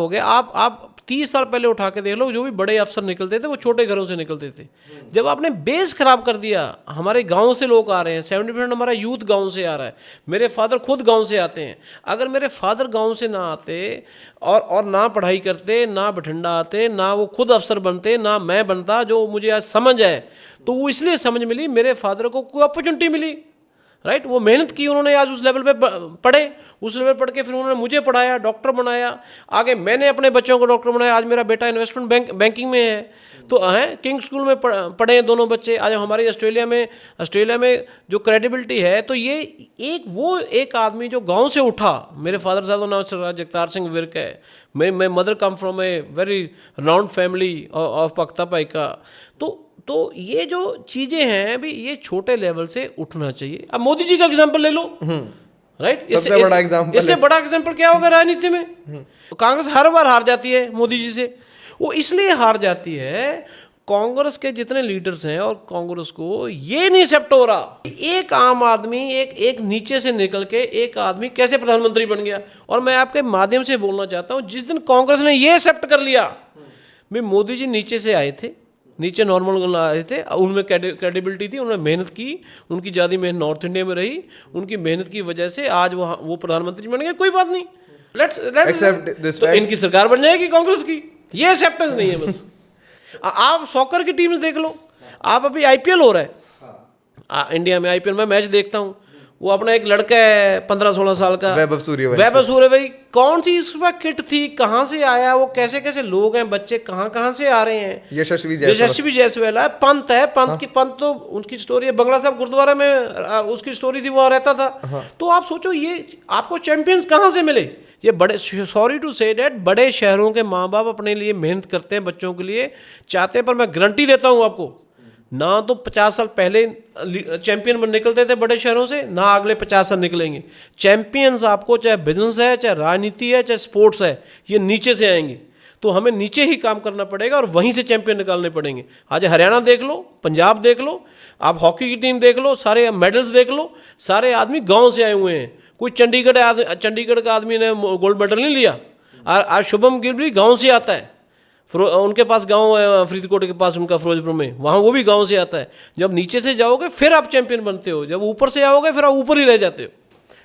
गया, आप 30 साल पहले उठा के देख लो, जो भी बड़े अफसर निकलते थे वो छोटे घरों से निकलते थे। जब आपने बेस खराब कर दिया, हमारे गांव से लोग आ रहे हैं, 70% हमारा यूथ गांव से आ रहा है। मेरे फादर खुद गांव से आते हैं। अगर मेरे फादर गांव से ना आते और ना पढ़ाई करते, ना बठिंडा आते, ना वो खुद अफसर बनते, ना मैं बनता जो मुझे आज समझ है, तो वो इसलिए समझ मिली, मेरे फादर को कोई अपॉर्चुनिटी मिली, राइट। वो मेहनत की उन्होंने, आज उस लेवल पे पढ़े, उस लेवल पढ़ के फिर उन्होंने मुझे पढ़ाया, डॉक्टर बनाया, आगे मैंने अपने बच्चों को डॉक्टर बनाया। आज मेरा बेटा इन्वेस्टमेंट बैंकिंग में है, तो हैं किंग स्कूल में पढ़े हैं दोनों बच्चे। आज हमारी ऑस्ट्रेलिया में जो क्रेडिबिलिटी है, तो ये एक आदमी जो गांव से उठा, मेरे फादर साहब का नाम सरदार जगतार सिंह विर्क है, मैं mother come from a very round family of पख्ता पाइका। तो ये जो चीज़ें हैं अभी, ये छोटे लेवल से उठना चाहिए। अब मोदी जी का एग्जाम्पल ले लो, राइट। सबसे बड़ा एग्जाम्पल, इससे बड़ा एग्जाम्पल क्या होगा राजनीति में? कांग्रेस हर बार हार जाती है मोदी जी से। वो इसलिए हार जाती है, कांग्रेस के जितने लीडर्स हैं और कांग्रेस को ये नहीं एक्सेप्ट हो रहा, एक आम आदमी एक नीचे से निकल के एक आदमी कैसे प्रधानमंत्री बन गया। और मैं आपके माध्यम से बोलना चाहता हूं, जिस दिन कांग्रेस ने ये एक्सेप्ट कर लिया भाई मोदी जी नीचे से आए थे, नीचे नॉर्मल आए थे, उनमें क्रेडिबिलिटी थी, उन्होंने मेहनत की, उनकी ज़्यादा मेहनत नॉर्थ इंडिया में रही, उनकी मेहनत की वजह से आज वो प्रधानमंत्री बन गए। कोई बात नहीं, लेट्स तो इनकी सरकार बन जाएगी कांग्रेस की। ये एक्सेप्टेंस नहीं है बस। आप सॉकर की टीम्स देख लो, आप अभी आईपीएल हो रहा है इंडिया में, आईपीएल में मैच देखता हूँ, वो अपना एक लड़का है 15-16 साल का, वैभव सूर्यवंशी, कौन सी इसका किट थी, कहाँ से आया वो, कैसे कैसे लोग हैं, बच्चे कहाँ से आ रहे हैं। यशस्वी जायसवाल है, पंत है, पंत तो उनकी स्टोरी है, बंगला साहब गुरुद्वारा में उसकी स्टोरी थी, वो रहता था। तो आप सोचो, ये आपको चैंपियंस कहाँ से मिले? ये बड़े, सॉरी टू से डेट, बड़े शहरों के माँ बाप अपने लिए मेहनत करते हैं, बच्चों के लिए चाहते हैं, पर मैं गारंटी देता हूँ आपको, ना तो 50 साल पहले चैंपियन में निकलते थे बड़े शहरों से, ना अगले 50 साल निकलेंगे। चैंपियंस आपको चाहे बिजनेस है, चाहे राजनीति है, चाहे स्पोर्ट्स है, ये नीचे से आएंगे। तो हमें नीचे ही काम करना पड़ेगा और वहीं से चैंपियन निकालने पड़ेंगे। आज हरियाणा देख लो, पंजाब देख लो, आप हॉकी की टीम देख लो, सारे मेडल्स देख लो, सारे आदमी गाँव से आए हुए हैं। कोई चंडीगढ़ का आदमी ने गोल्ड मेडल नहीं लिया। आज शुभम गिल भी गाँव से आता है, उनके पास गांव है फरीदकोट के पास, उनका फिरोजपुर में, वहाँ वो भी गांव से आता है। जब नीचे से जाओगे फिर आप चैंपियन बनते हो, जब ऊपर से आओगे फिर आप ऊपर ही रह जाते हो।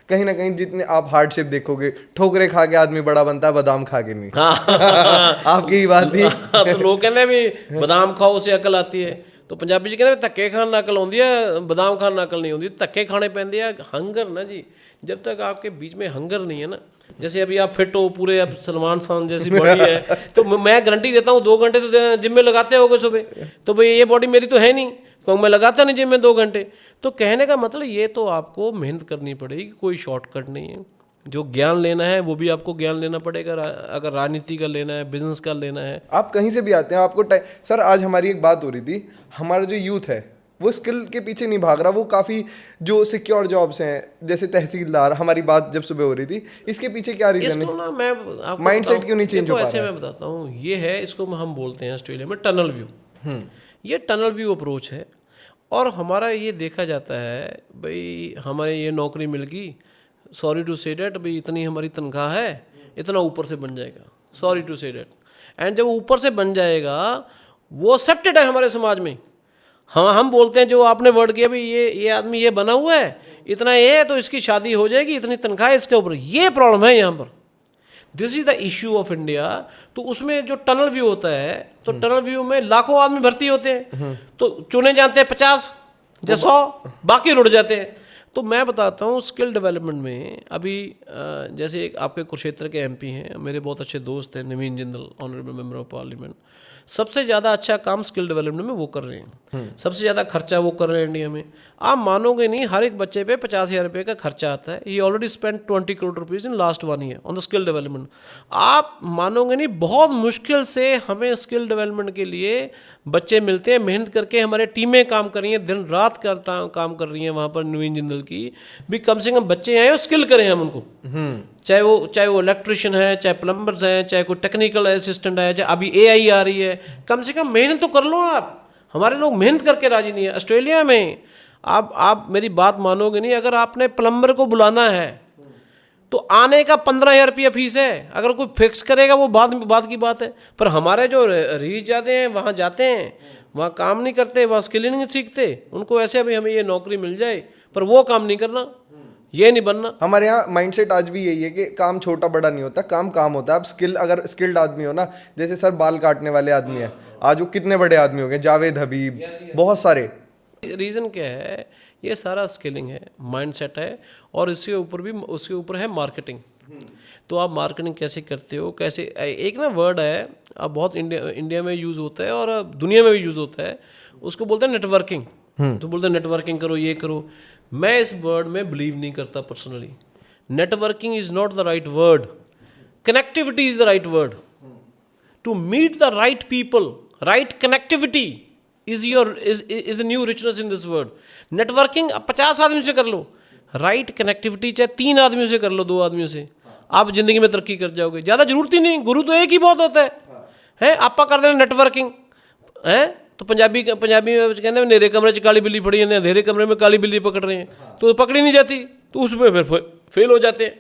कहीं ना कहीं जितने आप हार्डशिप देखोगे, ठोकरे खा के आदमी बड़ा बनता है, बादाम खा के नहीं। आपकी ही बात थी। तो लोग कहते हैं भी बादाम खाओ उससे अकल आती है, तो पंजाबी जी कहते धक्के खान अकल होती है, बादाम खान अकल नहीं होती, धक्के खाने पैंदे आ। हंगर ना जी, जब तक आपके बीच में हंगर नहीं है ना, जैसे अभी आप फिट हो पूरे, अब सलमान खान जैसी बॉडी है, तो मैं गारंटी देता हूँ 2 घंटे तो जिम में लगाते होगे सुबह, तो भाई ये बॉडी मेरी तो है नहीं, क्योंकि मैं लगाता नहीं जिम में 2 घंटे। तो कहने का मतलब ये, तो आपको मेहनत करनी पड़ेगी, कोई शॉर्टकट नहीं है। जो ज्ञान लेना है वो भी आपको ज्ञान लेना पड़ेगा, अगर राजनीति का लेना है, बिजनेस का लेना है। आप कहीं से भी आते हैं, आपको सर आज हमारी एक बात हो रही थी, हमारा जो यूथ है वो स्किल के पीछे नहीं भाग रहा, वो काफ़ी जो सिक्योर जॉब्स हैं जैसे तहसीलदार, हमारी बात जब सुबह हो रही थी, इसके पीछे क्या रीज़न है? ना मैं आपको माइंडसेट क्यों नहीं चेंज हो पा रहा है? ऐसे मैं बताता हूँ, ये है, इसको हम बोलते हैं ऑस्ट्रेलिया में टनल व्यू। ये टनल व्यू अप्रोच है, और हमारा ये देखा जाता है भाई हमारे ये नौकरी मिल गई, सॉरी टू से डेट, भाई इतनी हमारी तनख्वाह है, इतना ऊपर से बन जाएगा, सॉरी टू से डेट। एंड जब ऊपर से बन जाएगा वो एक्सेप्टेड है हमारे समाज में। हाँ, हम बोलते हैं जो आपने वर्ड किया भाई ये आदमी ये बना हुआ है, इतना ये है तो इसकी शादी हो जाएगी, इतनी तनख्वाह है इसके ऊपर। ये प्रॉब्लम है यहाँ पर, this is the issue of India. तो उसमें जो टनल व्यू होता है, तो टनल व्यू में लाखों आदमी भर्ती होते हैं, तो चुने जाते हैं 50 या 100, बाकी रुड़ जाते हैं। तो मैं बताता हूँ स्किल डेवलपमेंट में अभी जैसे एक आपके कुरुक्षेत्र के एमपी हैं, मेरे बहुत अच्छे दोस्त हैं, Naveen Jindal, honourable member of parliament, सबसे ज़्यादा अच्छा काम स्किल डेवलपमेंट में वो कर रहे हैं, सबसे ज़्यादा खर्चा वो कर रहे हैं इंडिया में। आप मानोगे नहीं, हर एक बच्चे पे 50,000 रुपये का खर्चा आता है। He already spend 20 crore rupees in last 1 year on the skill development. आप मानोगे नहीं, बहुत मुश्किल से हमें स्किल डेवलपमेंट के लिए बच्चे मिलते हैं, मेहनत करके हमारे टीमें काम कर रही हैं, दिन रात काम कर रही हैं वहाँ पर नवीन जिंदल की भी, कम से कम बच्चे आए और स्किल करें हम उनको, चाहे वो इलेक्ट्रिशियन है, चाहे प्लम्बर्स हैं, चाहे कोई टेक्निकल असिस्टेंट है, चाहे अभी AI आ रही है, कम से कम मेहनत तो कर लो आप। हमारे लोग मेहनत करके राजी नहीं है। ऑस्ट्रेलिया में आप मेरी बात मानोगे नहीं, अगर आपने प्लम्बर को बुलाना है तो आने का 15,000 रुपया फीस है। अगर कोई फिक्स करेगा वो बाद की बात है। पर हमारे जो रीच जाते हैं वहाँ जाते हैं, वहाँ काम नहीं करते, वहाँ स्किलिंग नहीं सीखते। उनको ऐसे अभी हमें ये नौकरी मिल जाए, पर वो काम नहीं करना, ये नहीं बनना। हमारे यहाँ माइंडसेट आज भी यही है कि काम छोटा बड़ा नहीं होता, काम काम होता है। अब अगर स्किल्ड आदमी हो ना, जैसे सर बाल काटने वाले आदमी है, आज वो कितने बड़े आदमी हो गए, जावेद हबीब, बहुत सारे। रीज़न क्या है? ये सारा स्किलिंग है, माइंडसेट है, और उसके ऊपर है मार्केटिंग। तो आप मार्केटिंग कैसे करते हो, कैसे, एक ना वर्ड है अब बहुत इंडिया में यूज़ होता है और दुनिया में भी यूज़ होता है, उसको बोलते हैं नेटवर्किंग। तो बोलते हैं नेटवर्किंग करो, ये करो। मैं इस वर्ड में बिलीव नहीं करता personally. Networking is not the right word, connectivity is the right word. To meet the right people, right connectivity is the new richness in this word. Networking 50 आदमी से कर लो, राइट कनेक्टिविटी चाहे 3 आदमियों से कर लो, 2 आदमियों से, आप जिंदगी में तरक्की कर जाओगे। ज़्यादा जरूरत ही नहीं, गुरु तो एक ही बहुत होता है। आपा कर देना नेटवर्किंग है। तो पंजाबी में कहते हैं नेरे कमरे च काली बिल्ली फड़ी, अंधेरे कमरे में काली बिल्ली पकड़ रहे हैं, तो पकड़ी नहीं जाती, तो उसमें फिर फेल हो जाते हैं।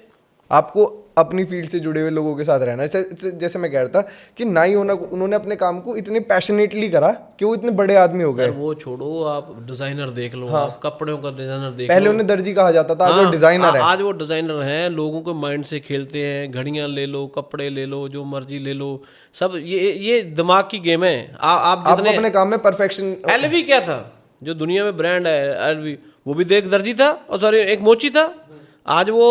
आपको अपनी फील्ड से जुड़े हुए लोगों के साथ रहना। जैसे मैं कह रहा था कि ना ही उन्होंने अपने काम को इतने पैशनेटली करा कि वो इतने बड़े आदमी हो गए। वो छोड़ो, आप डिजाइनर देख लो, आप कपड़ों का डिजाइनर देख पहले लो। उन्हें दर्जी कहा जाता था, आज वो डिजाइनर है। आज वो डिजाइनर हैं, लोगों के माइंड से खेलते हैं। घड़ियां ले लो, कपड़े ले लो, जो मर्जी ले लो, सब ये दिमाग की गेम है। आप जितने अपने काम में परफेक्शन। एलवी क्या था, जो दुनिया में ब्रांड है एलवी, वो भी देख दर्जी था, और सॉरी एक मोची था। आज वो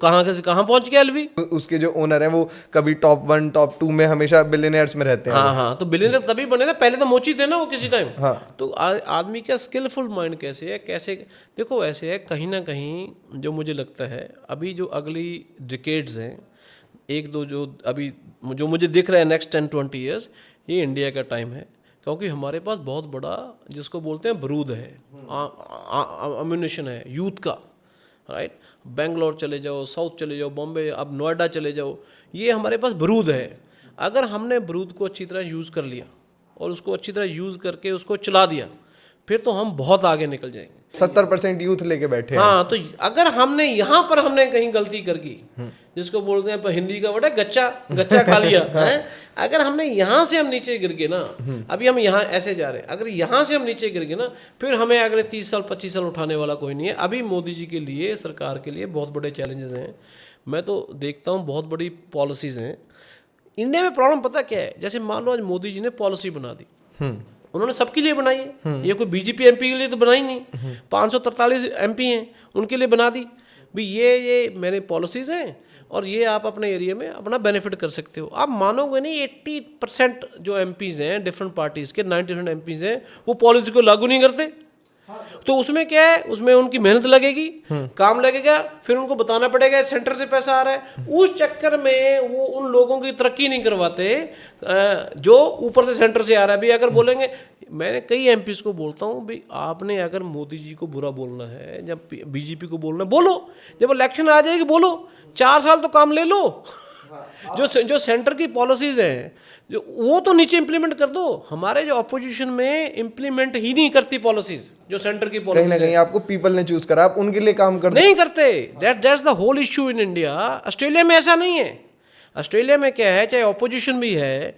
कहाँ से कहाँ पहुंच गया एलवी। उसके जो ओनर है वो कभी टॉप 1 टॉप 2 में हमेशा बिलियनर्स में रहते हैं। हाँ, तो बिलियनर तभी बने ना, पहले तो मोची थे ना वो किसी टाइम। हाँ। तो आदमी का स्किलफुल माइंड कैसे है, कैसे, देखो ऐसे है, कहीं ना कहीं जो मुझे लगता है अभी जो अगली डिकेड्स हैं, एक दो जो मुझे दिख रहा है नेक्स्ट 10-20 ईयर्स, ये इंडिया का टाइम है। क्योंकि हमारे पास बहुत बड़ा, जिसको बोलते हैं बरूद है, अम्यूनिशन है यूथ का, राइट। बेंगलोर चले जाओ, साउथ चले जाओ, बॉम्बे, अब नोएडा चले जाओ, ये हमारे पास बरूद है। अगर हमने बरूद को अच्छी तरह यूज़ कर लिया और उसको अच्छी तरह यूज़ करके उसको चला दिया, फिर तो हम बहुत आगे निकल जाएंगे। 70% यूथ लेके बैठे हैं। हाँ, तो अगर हमने यहाँ पर हमने कहीं गलती कर दी, जिसको बोलते हैं हिंदी का वर्ड है गच्चा खा लिया है। अगर हमने यहाँ से हम नीचे गिर गए ना, अभी हम यहाँ ऐसे जा रहे हैं, अगर यहाँ से हम नीचे गिर गए ना, फिर हमें अगले 30 साल 25 साल उठाने वाला कोई नहीं है। अभी मोदी जी के लिए, सरकार के लिए बहुत बड़े चैलेंजेस हैं। मैं तो देखता हूँ बहुत बड़ी पॉलिसीज़ हैं। इंडिया में प्रॉब्लम पता क्या है, जैसे मान लो आज मोदी जी ने पॉलिसी बना दी, उन्होंने सबके लिए बनाई है, ये कोई बीजेपी एमपी के लिए तो बनाई नहीं। 543 एमपी हैं, उनके लिए बना दी भी ये मेरे पॉलिसीज़ हैं, और ये आप अपने एरिया में अपना बेनिफिट कर सकते हो। आप मानोगे नहीं, 80% जो एमपीज़ हैं डिफरेंट पार्टीज़ के, 90% एमपीज़ हैं, वो पॉलिसी को लागू नहीं करते। तो उसमें क्या है, उसमें उनकी मेहनत लगेगी, काम लगेगा, फिर उनको बताना पड़ेगा सेंटर से पैसा आ रहा है। उस चक्कर में वो उन लोगों की तरक्की नहीं करवाते जो ऊपर से सेंटर से आ रहा है। भी अगर बोलेंगे, मैंने कई एमपीज़ को बोलता हूँ भी आपने अगर मोदी जी को बुरा बोलना है, जब बीजेपी को बोलना है बोलो, जब इलेक्शन आ जाएगी बोलो, 4 साल तो काम ले लो। जो सेंटर की पॉलिसीज़ हैं, जो वो तो नीचे इंप्लीमेंट कर दो। हमारे जो अपोजिशन में इंप्लीमेंट ही नहीं करती पॉलिसीज, जो सेंटर की पॉलिसी, कहीं ना कहीं आपको पीपल ने चूज करा, आप उनके लिए काम कर नहीं करते। That's the whole issue in India. Australia में ऐसा नहीं है। ऑस्ट्रेलिया में क्या है, चाहे ऑपोजिशन भी है,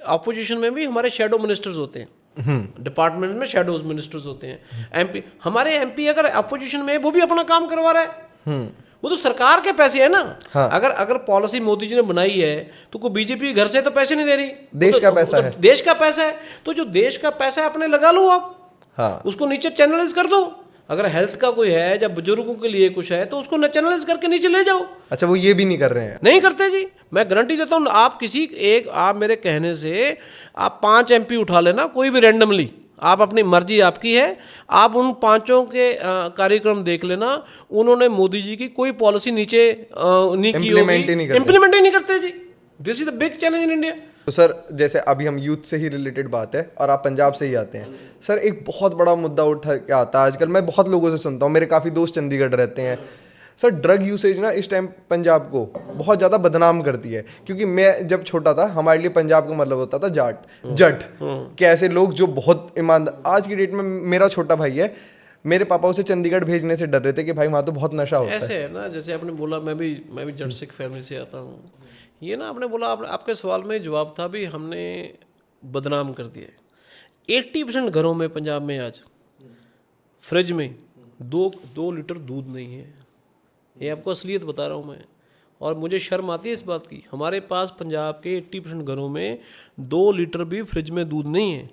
ऑपोजिशन में भी हमारे शेडो मिनिस्टर्स होते हैं, डिपार्टमेंट में शेडो मिनिस्टर्स होते हैं। एमपी, हमारे एमपी अगर अपोजिशन में, वो भी अपना काम करवा रहा है, वो तो सरकार के पैसे है ना। हाँ। अगर पॉलिसी मोदी जी ने बनाई है, तो कोई बीजेपी घर से तो पैसे नहीं दे रही, देश का पैसा है, देश का पैसा है। तो जो देश का पैसा है अपने लगा लो आप। हाँ। उसको नीचे चैनलाइज कर दो। अगर हेल्थ का कोई है, जब बुजुर्गों के लिए कुछ है, तो उसको चैनलाइज करके नीचे ले जाओ। अच्छा, वो ये भी नहीं कर रहे हैं? नहीं करते जी। मैं गारंटी देता हूँ, आप मेरे कहने से आप 5 एमपी उठा लेना, कोई भी रैंडमली, आप अपनी मर्जी आपकी है, आप उन 5 के कार्यक्रम देख लेना, उन्होंने मोदी जी की कोई पॉलिसी नीचे नहीं की होगी, इम्प्लीमेंट ही नहीं करते जी। This is the big challenge in India. तो सर, जैसे अभी हम यूथ से ही रिलेटेड बात है और आप पंजाब से ही आते हैं, सर एक बहुत बड़ा मुद्दा उठा के आता है आजकल। मैं बहुत लोगों से सुनता हूँ, मेरे काफ़ी दोस्त चंडीगढ़ रहते हैं। सर, ड्रग यूसेज ना इस टाइम पंजाब को बहुत ज़्यादा बदनाम करती है। क्योंकि मैं जब छोटा था, हमारे लिए पंजाब का मतलब होता था जट। कैसे लोग जो बहुत ईमानदार, आज की डेट में मेरा छोटा भाई है, मेरे पापा उसे चंडीगढ़ भेजने से डर रहे थे कि भाई वहाँ तो बहुत नशा होता है। ऐसे है ना, जैसे आपने बोला मैं भी जट सिख फैमिली से आता हूँ। ये ना आपने बोला, आपके सवाल में जवाब था भी हमने बदनाम कर दिया। 80% घरों में पंजाब में आज फ्रिज में 2 लीटर दूध नहीं है। ये आपको असलियत बता रहा हूँ मैं, और मुझे शर्म आती है इस बात की। हमारे पास पंजाब के 80% घरों में 2 लीटर भी फ्रिज में दूध नहीं है।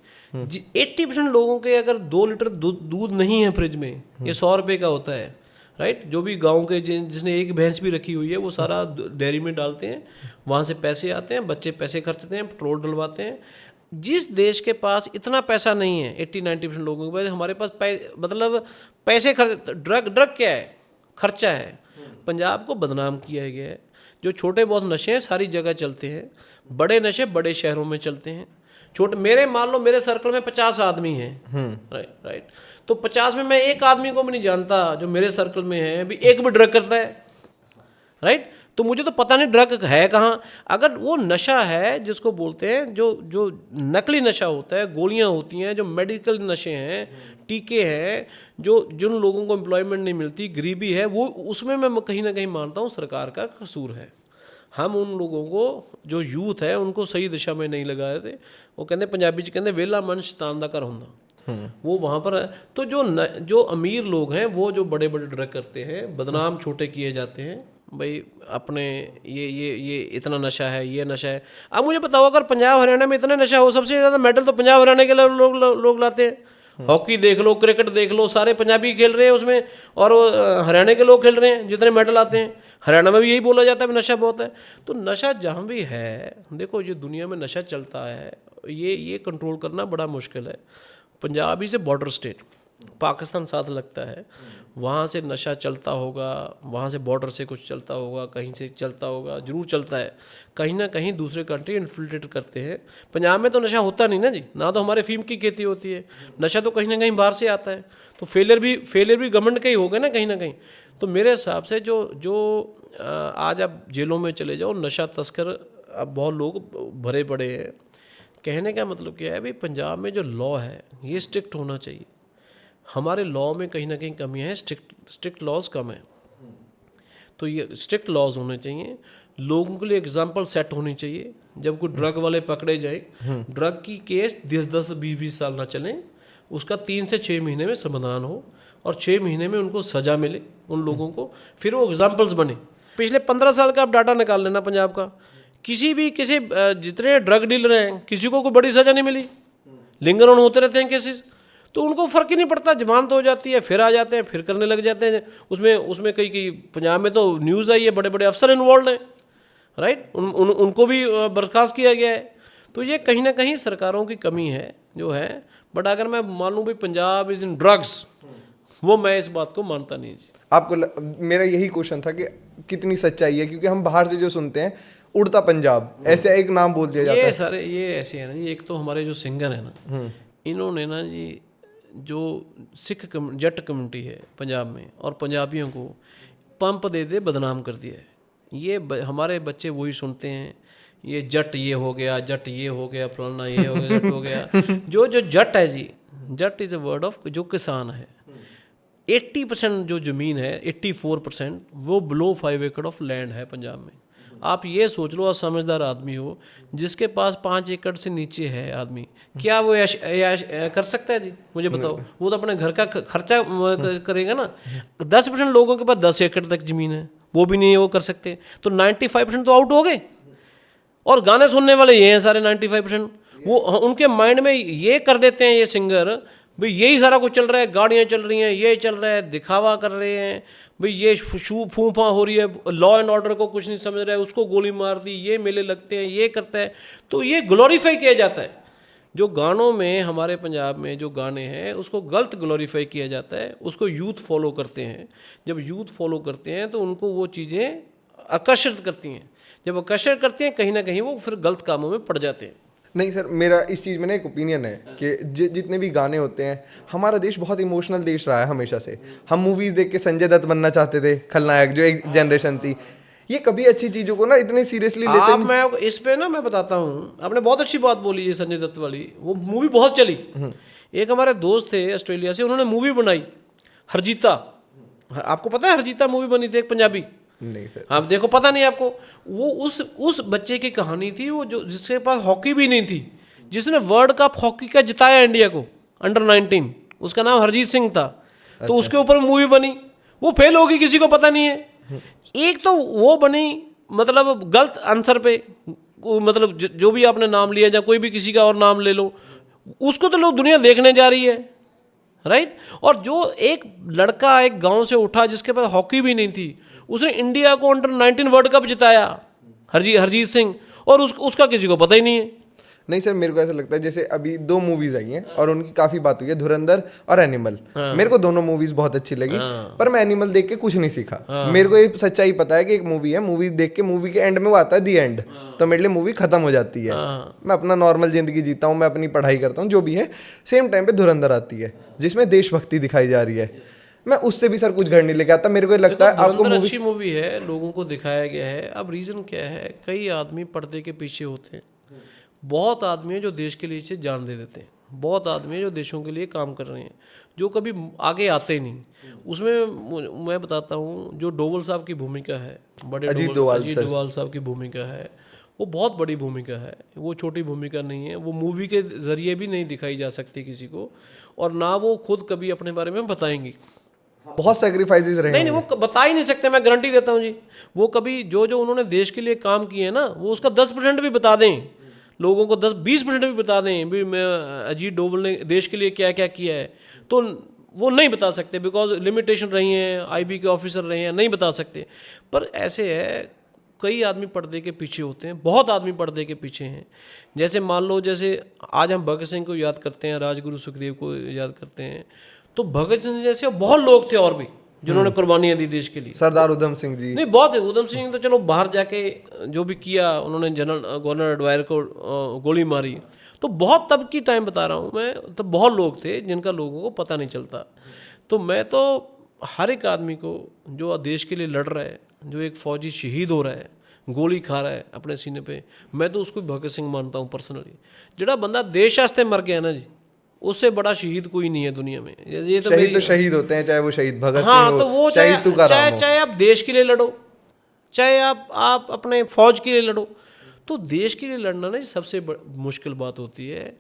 80% लोगों के अगर 2 लीटर दूध नहीं है फ्रिज में, ये 100 रुपये का होता है, राइट। जो भी गांव के जिसने एक भैंस भी रखी हुई है वो सारा डेयरी में डालते हैं, वहाँ से पैसे आते हैं, बच्चे पैसे खर्चते हैं, पेट्रोल डलवाते हैं। जिस देश के पास इतना पैसा नहीं है, 80-90% लोगों के पास, हमारे पास मतलब पैसे खर्च, ड्रग क्या है, खर्चा है। पंजाब को बदनाम किया गया है। जो छोटे बहुत नशे हैं सारी जगह चलते हैं, बड़े नशे बड़े शहरों में चलते हैं। छोटे मान लो मेरे सर्कल में 50 आदमी हैं, राइट। तो 50 में मैं एक आदमी को भी नहीं जानता जो मेरे सर्कल में है भी एक भी ड्रग करता है, राइट। तो मुझे तो पता नहीं ड्रग है कहाँ। अगर वो नशा है जिसको बोलते हैं, जो नकली नशा होता है, गोलियां होती हैं, जो मेडिकल नशे हैं, टीके हैं, जिन लोगों को एम्प्लॉयमेंट नहीं मिलती, गरीबी है, वो उसमें मैं कहीं ना कहीं मानता हूँ सरकार का कसूर है। हम उन लोगों को, जो यूथ है, उनको सही दिशा में नहीं लगा रहे थे। वो कहते पंजाबी च कहते वेला मन शैतान दा घर हुंदा, वो वहाँ पर है। तो जो अमीर लोग हैं वो जो बड़े बड़े ड्रग करते हैं, बदनाम छोटे किए जाते हैं भाई अपने, ये इतना नशा है, ये नशा है। अब मुझे बताओ, अगर पंजाब हरियाणा में इतना नशा हो, सबसे ज़्यादा मेडल तो पंजाब हरियाणा के लोग लाते हैं। हॉकी देख लो, क्रिकेट देख लो, सारे पंजाबी खेल रहे हैं उसमें, और हरियाणा के लोग खेल रहे हैं जितने मेडल आते हैं। हरियाणा में भी यही बोला जाता है नशा बहुत है। तो नशा जहाँ भी है, देखो ये दुनिया में नशा चलता है, ये कंट्रोल करना बड़ा मुश्किल है। पंजाब ही से बॉर्डर स्टेट, पाकिस्तान साथ लगता है, वहाँ से नशा चलता होगा, वहाँ से बॉर्डर से कुछ चलता होगा, कहीं से चलता होगा, जरूर चलता है। कहीं ना कहीं दूसरे कंट्री इन्फिल्ट्रेट करते हैं। पंजाब में तो नशा होता नहीं ना जी, ना तो हमारे अफीम की खेती होती है, नशा तो कहीं ना कहीं बाहर से आता है। तो फेलियर भी गवर्नमेंट का ही होगा ना कहीं ना कहीं। तो मेरे हिसाब से जो आज आप जेलों में चले जाओ, नशा तस्कर अब बहुत लोग भरे पड़े हैं। कहने का मतलब क्या है भाई, पंजाब में जो लॉ है ये स्ट्रिक्ट होना चाहिए। हमारे लॉ में कहीं ना कहीं कमियां हैं, स्ट्रिक्ट लॉज कम है। तो ये स्ट्रिक्ट लॉज होने चाहिए, लोगों के लिए एग्जांपल सेट होनी चाहिए। जब कोई ड्रग वाले पकड़े जाए, ड्रग की केस 10-20 साल ना चलें, उसका 3 से 6 महीने में समाधान हो, और 6 महीने में उनको सज़ा मिले उन लोगों को, फिर वो एग्जाम्पल्स बने। पिछले 15 साल का आप डाटा निकाल लेना पंजाब का, किसी जितने ड्रग डीलर हैं किसी को कोई बड़ी सज़ा नहीं मिली। लिंगर ऑन होते रहते हैं केसेस, तो उनको फ़र्क ही नहीं पड़ता, जमानत हो जाती है, फिर आ जाते हैं, फिर करने लग जाते हैं। उसमें कई पंजाब में तो न्यूज़ आई है, बड़े बड़े अफसर इन्वॉल्व हैं, राइट। उनको भी बर्खास्त किया गया है। तो ये कहीं ना कहीं सरकारों की कमी है जो है। बट अगर मैं मान लूँ भाई पंजाब इज़ इन ड्रग्स, वो मैं इस बात को मानता नहीं जी। मेरा यही क्वेश्चन था कि कितनी सच्चाई है, क्योंकि हम बाहर से जो सुनते हैं उड़ता पंजाब, ऐसे एक नाम बोल दिया जाता है। ये सारे ये ऐसे है ना जी। एक तो हमारे जो सिंगर है ना, इन्होंने ना जी जो जट कम्युनिटी है पंजाब में, और पंजाबियों को पंप दे बदनाम कर दिया है। ये हमारे बच्चे वही सुनते हैं, ये जट ये हो गया, जट ये हो गया, फलाना ये हो गया, जट हो गया। जो जट है जी, जट इज़ अ वर्ड ऑफ जो किसान है। 80% जो ज़मीन है, 84% वो बिलो 5 एकड़ ऑफ लैंड है पंजाब में। आप ये सोच लो, आप समझदार आदमी हो, जिसके पास 5 एकड़ से नीचे है आदमी, क्या वो ऐश कर सकता है जी? मुझे बताओ। वो तो अपने घर का खर्चा करेगा ना। 10% लोगों के पास 10 एकड़ तक ज़मीन है, वो भी नहीं वो कर सकते। तो 95% तो आउट हो गए। और गाने सुनने वाले ये हैं सारे 95%। वो उनके माइंड में ये कर देते हैं ये सिंगर, भाई यही सारा कुछ चल रहा है, गाड़ियाँ चल रही हैं, ये चल रहा है, दिखावा कर रहे हैं, भाई ये फूफा हो रही है, लॉ एंड ऑर्डर को कुछ नहीं समझ रहा है, उसको गोली मार दी, ये मेले लगते हैं, ये करता है। तो ये ग्लोरीफाई किया जाता है। जो गानों में हमारे पंजाब में जो गाने हैं उसको गलत ग्लोरीफाई किया जाता है, उसको यूथ फॉलो करते हैं। जब यूथ फॉलो करते हैं तो उनको वो चीज़ें आकर्षित करती हैं। जब आकर्षित करते हैं कहीं ना कहीं वो फिर गलत कामों में पड़ जाते हैं। नहीं सर, मेरा इस चीज़ में ना एक ओपिनियन है कि जितने भी गाने होते हैं, हमारा देश बहुत इमोशनल देश रहा है हमेशा से। हम मूवीज़ देख के संजय दत्त बनना चाहते थे, खलनायक, जो एक जनरेशन थी। ये कभी अच्छी चीज़ों को ना इतने सीरियसली लेते आप मैं इस पे ना मैं बताता हूँ, आपने बहुत अच्छी बात बोली है संजय दत्त वाली, वो मूवी बहुत चली। एक हमारे दोस्त थे ऑस्ट्रेलिया से, उन्होंने मूवी बनाई हरजीता, आपको पता है हरजीता मूवी बनी थी एक पंजाबी? नहीं सर। हाँ देखो, पता नहीं आपको। वो उस बच्चे की कहानी थी, वो जो जिसके पास हॉकी भी नहीं थी, जिसने वर्ल्ड कप हॉकी का जिताया इंडिया को, अंडर 19, उसका नाम हरजीत सिंह था। तो उसके ऊपर मूवी बनी, वो फेल होगी, किसी को पता नहीं है। एक तो वो बनी मतलब गलत आंसर पे, मतलब जो भी आपने नाम लिया, या कोई भी किसी का और नाम ले लो, उसको तो लोग दुनिया देखने जा रही है, राइट। और जो एक लड़का एक गांव से उठा जिसके पास हॉकी भी नहीं थी, उसने इंडिया को अंडर 19 वर्ल्ड कप जिताया, हरजीत सिंह, और उसका किसी को पता ही नहीं है। नहीं सर, मेरे को ऐसा लगता है जैसे अभी 2 मूवीज आई हैं और उनकी काफी बात हुई है, धुरंधर और एनिमल। मेरे को दोनों मूवीज बहुत अच्छी लगी, पर मैं एनिमल देख के कुछ नहीं सीखा। मेरे को ये सच्चाई पता है कि एक मूवी है, मूवी देख के मूवी के एंड में वो आता है दी एंड, तो मेरे लिए मूवी खत्म हो जाती है। मैं अपना नॉर्मल जिंदगी जीता हूँ, मैं अपनी पढ़ाई करता हूँ, जो भी है। सेम टाइम पे धुरंधर आती है जिसमें देशभक्ति दिखाई जा रही है, मैं उससे भी सर कुछ घर नहीं लेके आता। मेरे को ये लगता है आपको मूवी अच्छी मूवी है, लोगों को दिखाया गया है। अब रीज़न क्या है, कई आदमी पर्दे के पीछे होते हैं, बहुत आदमी है जो देश के लिए इसे जान दे देते हैं, बहुत आदमी है जो देशों के लिए काम कर रहे हैं, जो कभी आगे आते ही नहीं। उसमें मैं बताता हूँ, जो डोवल साहब की भूमिका है, बड़े अजीत डोभाल साहब की भूमिका है, वो बहुत बड़ी भूमिका है, वो छोटी भूमिका नहीं है। वो मूवी के ज़रिए भी नहीं दिखाई जा सकती किसी को, और ना वो खुद कभी अपने बारे में बताएंगी। बहुत सेक्रीफाइसेस रहे। नहीं, वो बता ही नहीं सकते, मैं गारंटी देता हूँ जी। वो कभी जो उन्होंने देश के लिए काम किए हैं ना, वो उसका 10% भी बता दें लोगों को, 10-20% भी बता दें भी मैं अजीत डोभाल ने देश के लिए क्या क्या किया है, तो वो नहीं बता सकते, बिकॉज लिमिटेशन रही हैं, आईबी के ऑफिसर रहे हैं, नहीं बता सकते। पर ऐसे है, कई आदमी पर्दे के पीछे होते हैं, बहुत आदमी पर्दे के पीछे हैं। जैसे मान लो, जैसे आज हम भगत सिंह को याद करते हैं, राजगुरु सुखदेव को याद करते हैं, तो भगत सिंह जैसे बहुत लोग थे और भी जिन्होंने कुर्बानियाँ दी देश के लिए। सरदार उधम सिंह जी, नहीं बहुत है। उधम सिंह तो चलो बाहर जाके जो भी किया उन्होंने, जनरल गवर्नर एडवायर को गोली मारी, तो बहुत तब की टाइम बता रहा हूँ मैं, तो बहुत लोग थे जिनका लोगों को पता नहीं चलता। तो मैं तो हर एक आदमी को जो देश के लिए लड़ रहा है, जो एक फौजी शहीद हो रहा है, गोली खा रहा है अपने सीने पे, मैं तो उसको भगत सिंह मानता हूँ पर्सनली। जड़ा बंदा देश वास्ते मर गया ना जी, उससे बड़ा शहीद कोई नहीं है दुनिया में। ये तो शहीद तो शहीद होते हैं, चाहे वो शहीद भगत सिंह हाँ, हो, तो वो चाहे आप देश के लिए लड़ो, चाहे आप अपने फौज के लिए लड़ो, तो देश के लिए लड़ना ना सबसे मुश्किल बात होती है।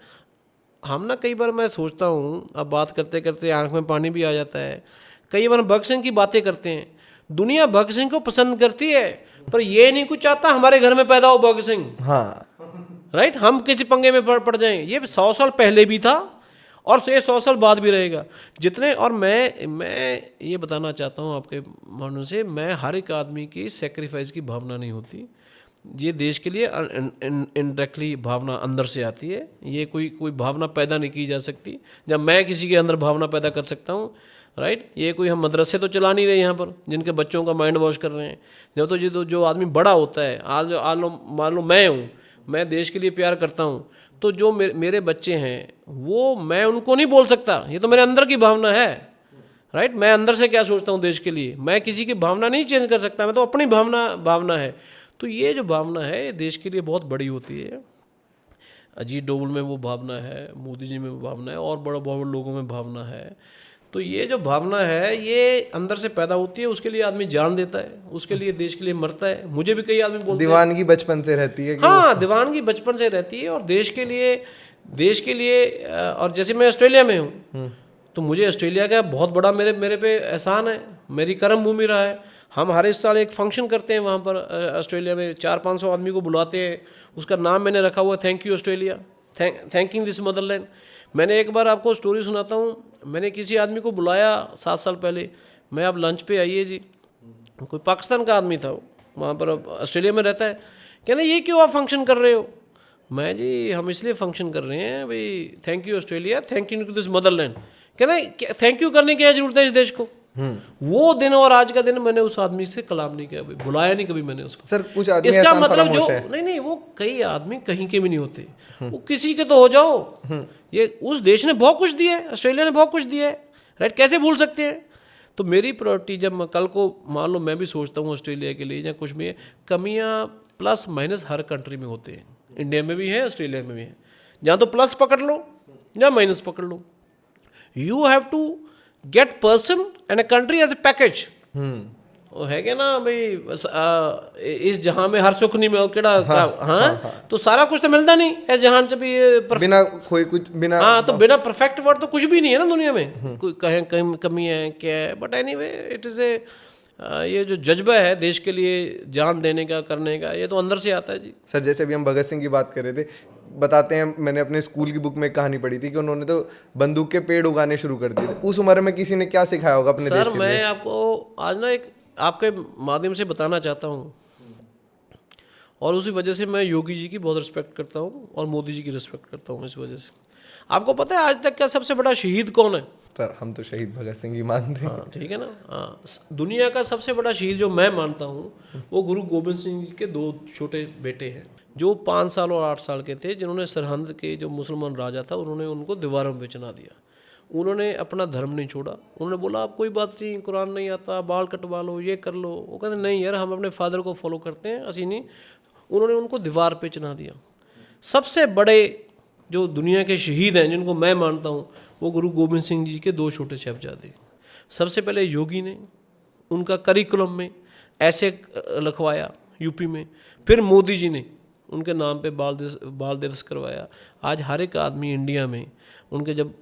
हम ना कई बार मैं सोचता हूँ, अब बात करते करते आंख में पानी भी आ जाता है, कई बार भगत सिंह की बातें करते हैं, दुनिया भगत सिंह को पसंद करती है, पर ये नहीं कुछ चाहता हमारे घर में पैदा हो भगत सिंह। हाँ राइट, हम किसी पंगे में पड़ जाएं। ये 100 साल पहले भी था और ये 100 साल बाद भी रहेगा जितने। और मैं ये बताना चाहता हूँ आपके मानने से, मैं हर एक आदमी की सेक्रीफाइस की भावना नहीं होती, ये देश के लिए इनडायरेक्टली भावना अंदर से आती है। ये कोई भावना पैदा नहीं की जा सकती, जब मैं किसी के अंदर भावना पैदा कर सकता हूँ, राइट। ये कोई हम मदरसे तो चला नहीं रहे यहाँ पर जिनके बच्चों का माइंड वॉश कर रहे हैं। जब तो ये तो जो आदमी बड़ा होता है, आज मान लो मैं हूँ, मैं देश के लिए प्यार करता हूँ, तो जो मेरे बच्चे हैं वो मैं उनको नहीं बोल सकता, ये तो मेरे अंदर की भावना है, राइट। मैं अंदर से क्या सोचता हूँ देश के लिए, मैं किसी की भावना नहीं चेंज कर सकता, मैं तो अपनी भावना है। तो ये जो भावना है ये देश के लिए बहुत बड़ी होती है। अजीत डोभाल में वो भावना है, मोदी जी में वो भावना है, और बड़े बड़े लोगों में भावना है। तो ये जो भावना है ये अंदर से पैदा होती है, उसके लिए आदमी जान देता है, उसके लिए देश के लिए मरता है। मुझे भी कई आदमी बोलते हैं दीवानगी बचपन से रहती है। हाँ, दीवानगी बचपन से रहती है, और देश के लिए। और जैसे मैं ऑस्ट्रेलिया में हूँ, तो मुझे ऑस्ट्रेलिया का बहुत बड़ा मेरे पे एहसान है, मेरी कर्म भूमि रहा है। हम हर इस साल एक फंक्शन करते हैं वहाँ पर ऑस्ट्रेलिया में, 400-500 आदमी को बुलाते हैं, उसका नाम मैंने रखा हुआ thank you Australia, thanking this Motherland. मैंने एक बार आपको स्टोरी सुनाता हूँ, मैंने किसी आदमी को बुलाया 7 साल पहले, मैं आप लंच पे आइए जी, कोई पाकिस्तान का आदमी था, वो वहाँ पर ऑस्ट्रेलिया में रहता है। कहते ये क्यों आप फंक्शन कर रहे हो? मैं जी हम इसलिए फंक्शन कर रहे हैं भाई, thank you Australia, thank you to this motherland. कहते थैंक यू करने की क्या जरूरत है इस देश को? वो दिन और आज का दिन मैंने उस आदमी से कलाम नहीं किया, बुलाया नहीं कभी मैंने उसको। सर कुछ आदमी इसका मतलब जो नहीं वो कई आदमी कहीं के भी नहीं होते, वो किसी के तो हो जाओ। ये उस देश ने बहुत कुछ दिया है, ऑस्ट्रेलिया ने बहुत कुछ दिया है, राइट, कैसे भूल सकते हैं? तो मेरी प्रायोरिटी, जब मैं कल को मान लो मैं भी सोचता हूँ ऑस्ट्रेलिया के लिए या कुछ भी है, कमियाँ प्लस माइनस हर कंट्री में होते हैं, इंडिया में भी है, ऑस्ट्रेलिया में भी है। जहाँ तो प्लस पकड़ लो या माइनस पकड़ लो, you have to get person and a country as a package. वो है क्या ना भाई, इस जहां में हर सुख नहीं मिल केड़ा हाँ, तो सारा कुछ तो मिलता नहीं इस जहान से भी बिना कोई कुछ बिना हाँ, तो बिना परफेक्ट वर्ड तो कुछ भी नहीं है ना दुनिया में, कोई कहीं कहीं कमी है क्या है, but anyway it is a ये जो जज्बा है देश के लिए जान देने का करने का, ये तो अंदर से आता है जी। सर जैसे अभी हम भगत सिंह की बात कर रहे थे, बताते हैं मैंने अपने स्कूल की बुक में एक कहानी पढ़ी थी कि उन्होंने तो बंदूक के पेड़ उगाने शुरू कर दिए थे। उस उम्र में किसी ने क्या सिखाया होगा अपने देश सर के मैं लिए? आपको आज ना एक आपके माध्यम से बताना चाहता हूँ, और उसी वजह से मैं योगी जी की बहुत रिस्पेक्ट करता हूँ और मोदी जी की रिस्पेक्ट करता हूँ इस वजह से। आपको पता है आज तक का सबसे बड़ा शहीद कौन है? सर हम तो शहीद भगत सिंह ही मानते हैं। हाँ ठीक है ना, हाँ दुनिया का सबसे बड़ा शहीद जो मैं मानता हूँ वो गुरु गोविंद सिंह जी के 2 छोटे बेटे हैं, जो 5 साल और 8 साल के थे, जिन्होंने सरहंद के जो मुसलमान राजा था उन्होंने उनको दीवारों में चना दिया। उन्होंने अपना धर्म नहीं छोड़ा, उन्होंने बोला आप कोई बात नहीं, कुरान नहीं आता, बाल कटवा लो, ये कर लो। वो कहते नहीं यार हम अपने फादर को फॉलो करते हैं, असी नहीं। उन्होंने उनको दीवार पे चना दिया। सबसे बड़े जो दुनिया के शहीद हैं जिनको मैं मानता हूँ वो गुरु गोविंद सिंह जी के 2 छोटे साहिबजादे। सबसे पहले योगी ने उनका करिकुलम में ऐसे लिखवाया यूपी में, फिर मोदी जी ने उनके नाम पे बाल दिवस करवाया। आज हर एक आदमी इंडिया में उनके जब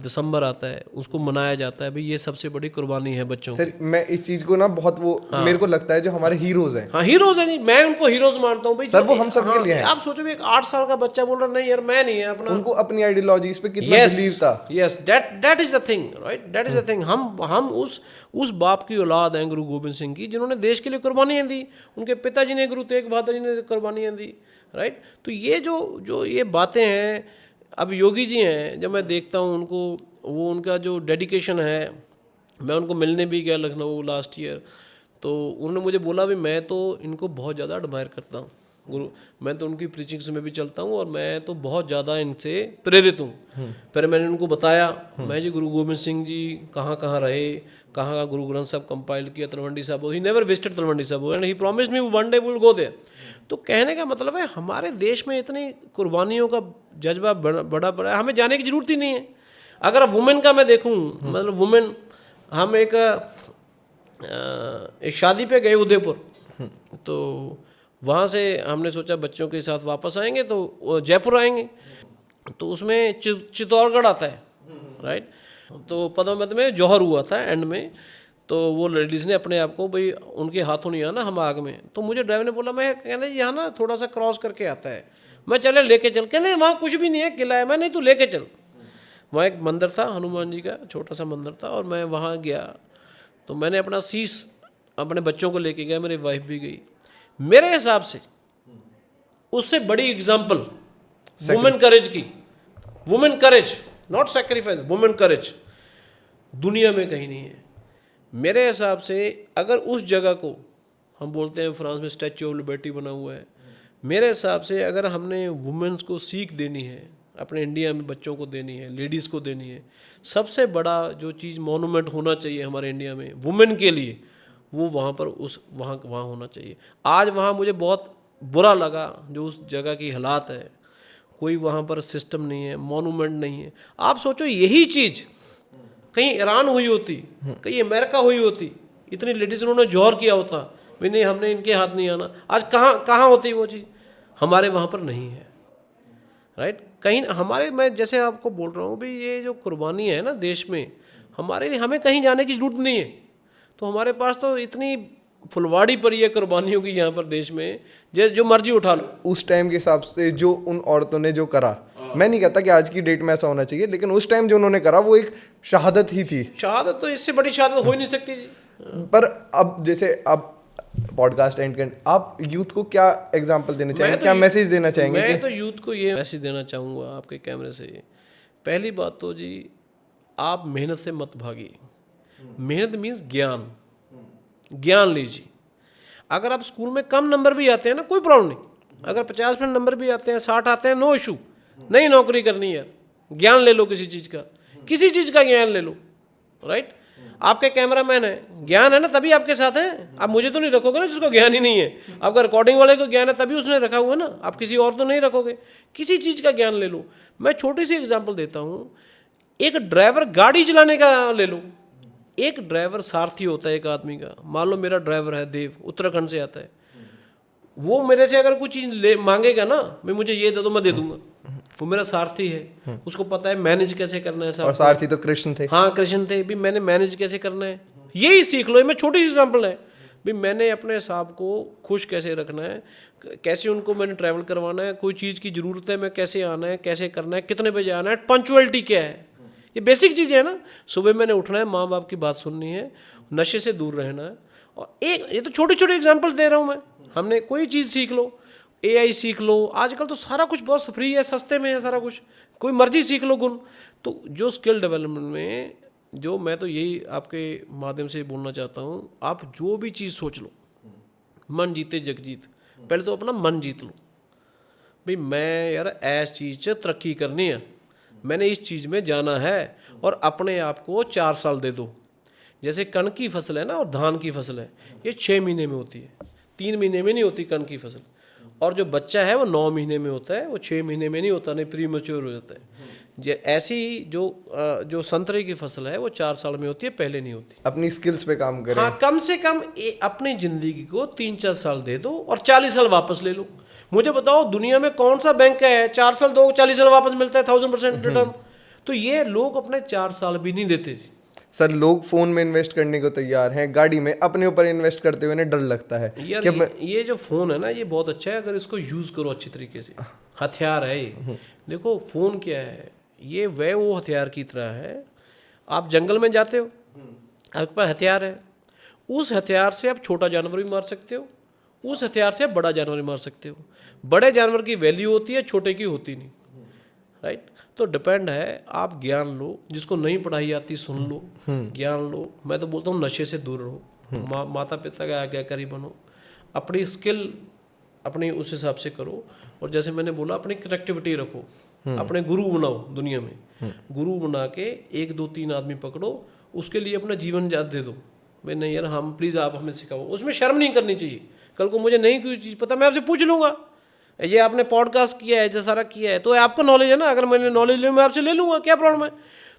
दिसंबर आता है उसको मनाया जाता है, भाई ये सबसे बड़ी कुर्बानी है बच्चों सर मैं इस चीज को ना बहुत मेरे को लगता है जो हमारे हीरोज हैं। हाँ हीरोज हैं जी, मैं उनको हीरोज मानता हूँ भाई सर वो हम सब के लिए हैं। आप सोचो एक 8 साल का बच्चा बोल रहा नहीं यार मैं नहीं है अपना, उनको अपनी आइडियोलॉजीज पे कितना बिलीव था। Yes that is the thing right, that is the thing. हम उस बाप की औलाद हैं गुरु गोविंद सिंह की, जिन्होंने देश के लिए कुर्बानियाँ दी। उनके पिताजी ने गुरु तेग बहादुर जी ने कुर्बानियाँ दी, राइट। तो ये जो ये बातें हैं, अब योगी जी हैं, जब मैं देखता हूँ उनको, वो उनका जो डेडिकेशन है, मैं उनको मिलने भी गया लखनऊ लास्ट ईयर, तो उन्होंने मुझे बोला भी मैं तो इनको बहुत ज़्यादा एडमायर करता हूँ गुरु, मैं तो उनकी प्रीचिंग्स में भी चलता हूँ और मैं तो बहुत ज़्यादा इनसे प्रेरित हूँ। फिर मैंने उनको बताया मैं जी गुरु गोविंद सिंह जी कहाँ कहाँ रहे, कहाँ कहाँ गुरु ग्रंथ साहब कंपाइल किया, तलवंडी साहब, he never visited Talwandi Sahib and he promised me one day we will go there. तो कहने का मतलब है हमारे देश में इतनी कुर्बानियों का जज्बा बड़ा है, हमें जाने की ज़रूरत ही नहीं है। अगर वुमेन का मैं देखूं, मतलब वुमेन, हम एक शादी पे गए उदयपुर, तो वहाँ से हमने सोचा बच्चों के साथ वापस आएंगे तो जयपुर आएंगे, तो उसमें चित्तौड़गढ़ आता है राइट। तो पद्मावत में जौहर हुआ था एंड में, तो वो लेडीज़ ने अपने आप को भाई उनके हाथों नहीं आना हम आग में, तो मुझे ड्राइवर ने बोला, मैं कहते यहाँ ना थोड़ा सा क्रॉस करके आता है, मैं चले लेके चल, कहते वहाँ कुछ भी नहीं है, किला है, मैं नहीं तू लेके चल। वहाँ एक मंदिर था हनुमान जी का, छोटा सा मंदिर था, और मैं वहाँ गया तो मैंने अपना शीश अपने बच्चों को लेके गया, मेरी वाइफ भी गई। मेरे हिसाब से उससे बड़ी एग्जाम्पल वुमेन करेज की, women courage not sacrifice, women courage दुनिया में कहीं नहीं है मेरे हिसाब से। अगर उस जगह को हम बोलते हैं फ्रांस में स्टैच्यू ऑफ लिबर्टी बना हुआ है, मेरे हिसाब से अगर हमने वुमेन्स को सीख देनी है, अपने इंडिया में बच्चों को देनी है, लेडीज़ को देनी है, सबसे बड़ा जो चीज़ मोनूमेंट होना चाहिए हमारे इंडिया में वुमेन के लिए, वो वहाँ पर वहाँ होना चाहिए। आज वहाँ मुझे बहुत बुरा लगा जो उस जगह की हालात है, कोई वहाँ पर सिस्टम नहीं है, मोनूमेंट नहीं है। आप सोचो यही चीज़ कहीं ईरान हुई होती, कहीं अमेरिका हुई होती, इतनी लेडीज़ उन्होंने जौहर किया होता, भी नहीं हमने इनके हाथ नहीं आना, आज कहाँ होती वो चीज़, हमारे वहाँ पर नहीं है राइट। कहीं हमारे, मैं जैसे आपको बोल रहा हूँ भी ये जो कुर्बानी है ना देश में, हमारे लिए हमें कहीं जाने की ज़रूरत नहीं है, तो हमारे पास तो इतनी फुलवाड़ी पड़ी है कुर्बानियों की यहाँ पर देश में, जो मर्जी उठा लो। उस टाइम के हिसाब से जो उन औरतों ने जो करा, मैं नहीं कहता कि आज की डेट में ऐसा होना चाहिए, लेकिन उस टाइम जो उन्होंने करा वो एक शहादत ही थी। शहादत तो इससे बड़ी शहादत हो ही नहीं सकती जी। पर अब जैसे अब पॉडकास्ट एंड कर, आप यूथ को क्या एग्जांपल देना चाहेंगे, क्या मैसेज देना चाहेंगे? मैं तो यूथ को ये मैसेज देना चाहूँगा आपके कैमरे से। पहली बात तो जी आप मेहनत से मत भागिए। मेहनत मीन्स ज्ञान लीजिए। अगर आप स्कूल में कम नंबर भी आते हैं ना, कोई प्रॉब्लम नहीं, अगर 50% नंबर भी आते हैं, 60 आते हैं, नो इशू, नहीं नौकरी करनी है, ज्ञान ले लो, किसी चीज़ का ज्ञान ले लो राइट। आपके कैमरामैन है, ज्ञान है ना तभी आपके साथ हैं। आप मुझे तो नहीं रखोगे ना जिसको ज्ञान ही नहीं है। आपका रिकॉर्डिंग वाले को ज्ञान है तभी उसने रखा हुआ है ना, आप किसी और तो नहीं रखोगे। किसी चीज़ का ज्ञान ले लो। मैं छोटी सी एग्जांपल देता हूँ, एक ड्राइवर गाड़ी चलाने का ले लो, एक ड्राइवर सारथी होता है एक आदमी का। मान लो मेरा ड्राइवर है देव, उत्तराखंड से आता है, वो मेरे से अगर कुछ चीज़ ले मांगेगा ना, मैं मुझे ये दे दो, मैं दे दूंगा। वो मेरा सारथी है, उसको पता है मैनेज कैसे करना है सब। और सारथी तो कृष्ण थे। हाँ कृष्ण थे भी, मैंने मैनेज कैसे करना है यही सीख लो। ये मैं छोटी सी एग्जाम्पल है भी, मैंने अपने साहब को खुश कैसे रखना है, कैसे उनको मैंने ट्रैवल करवाना है, कोई चीज़ की ज़रूरत है मैं कैसे आना है, कैसे करना है, कितने बजे आना है, पंचुअलिटी क्या है, ये बेसिक चीज़ है ना। सुबह मैंने उठना है, माँ बाप की बात सुननी है, नशे से दूर रहना है। और एक ये तो छोटी छोटी एग्जाम्पल दे रहा हूँ मैं। हमने कोई चीज़ सीख लो, AI सीख लो, आजकल तो सारा कुछ बहुत फ्री है, सस्ते में है सारा कुछ, कोई मर्जी सीख लो गुण। तो जो स्किल डेवलपमेंट में जो मैं तो यही आपके माध्यम से बोलना चाहता हूँ, आप जो भी चीज़ सोच लो, मन जीते जग जीत, पहले तो अपना मन जीत लो भाई मैं यार ऐस चीज़ से तरक्की करनी है, मैंने इस चीज़ में जाना है, और अपने आप को 4 साल दे दो। जैसे कणक की फसल है ना और धान की फसल है, ये 6 महीने में होती है, 3 महीने में नहीं होती कणक की फसल। और जो बच्चा है वो 9 महीने में होता है, वो 6 महीने में नहीं होता, नहीं प्री मैच्योर हो जाता है। ऐसी जो संतरे की फसल है वो 4 साल में होती है, पहले नहीं होती। अपनी स्किल्स पे काम करें। हाँ, कम से कम अपनी जिंदगी को 3-4 साल दे दो और 40 साल वापस ले लो। मुझे बताओ दुनिया में कौन सा बैंक है 4 साल दो 40 साल वापस मिलता है, 1000% रिटर्न। तो ये लोग अपने 4 साल भी नहीं देते जी। सर लोग फोन में इन्वेस्ट करने को तैयार हैं, गाड़ी में अपने ऊपर इन्वेस्ट करते हुए उन्हें डर लगता है यार कि ये जो फ़ोन है ना ये बहुत अच्छा है अगर इसको यूज़ करो अच्छी तरीके से। हथियार है ये। देखो फ़ोन क्या है, ये वो हथियार की तरह है। आप जंगल में जाते हो, आपके पास हथियार है, उस हथियार से आप छोटा जानवर भी मार सकते हो, उस हथियार से आप बड़ा जानवर भी मार सकते हो। बड़े जानवर की वैल्यू होती है, छोटे की होती नहीं, राइट। तो डिपेंड है, आप ज्ञान लो, जिसको नहीं पढ़ाई आती सुन लो, ज्ञान लो। मैं तो बोलता हूँ नशे से दूर रहो, माता पिता का आज्ञाकारी बनो, अपनी स्किल अपनी उस हिसाब से करो। और जैसे मैंने बोला अपनी कनेक्टिविटी रखो, अपने गुरु बनाओ दुनिया में। गुरु बना के 1 2 3 आदमी पकड़ो, उसके लिए अपना जीवन याद दे दो भाई नहीं यार हम प्लीज़ आप हमें सिखाओ। उसमें शर्म नहीं करनी चाहिए। कल को मुझे नहीं कोई चीज़ पता मैं आपसे पूछ लूँगा, ये आपने पॉडकास्ट किया है, जो सारा किया है, तो आपका नॉलेज है ना, अगर मैंने नॉलेज ले मैं आपसे ले लूँगा, क्या प्रॉब्लम है।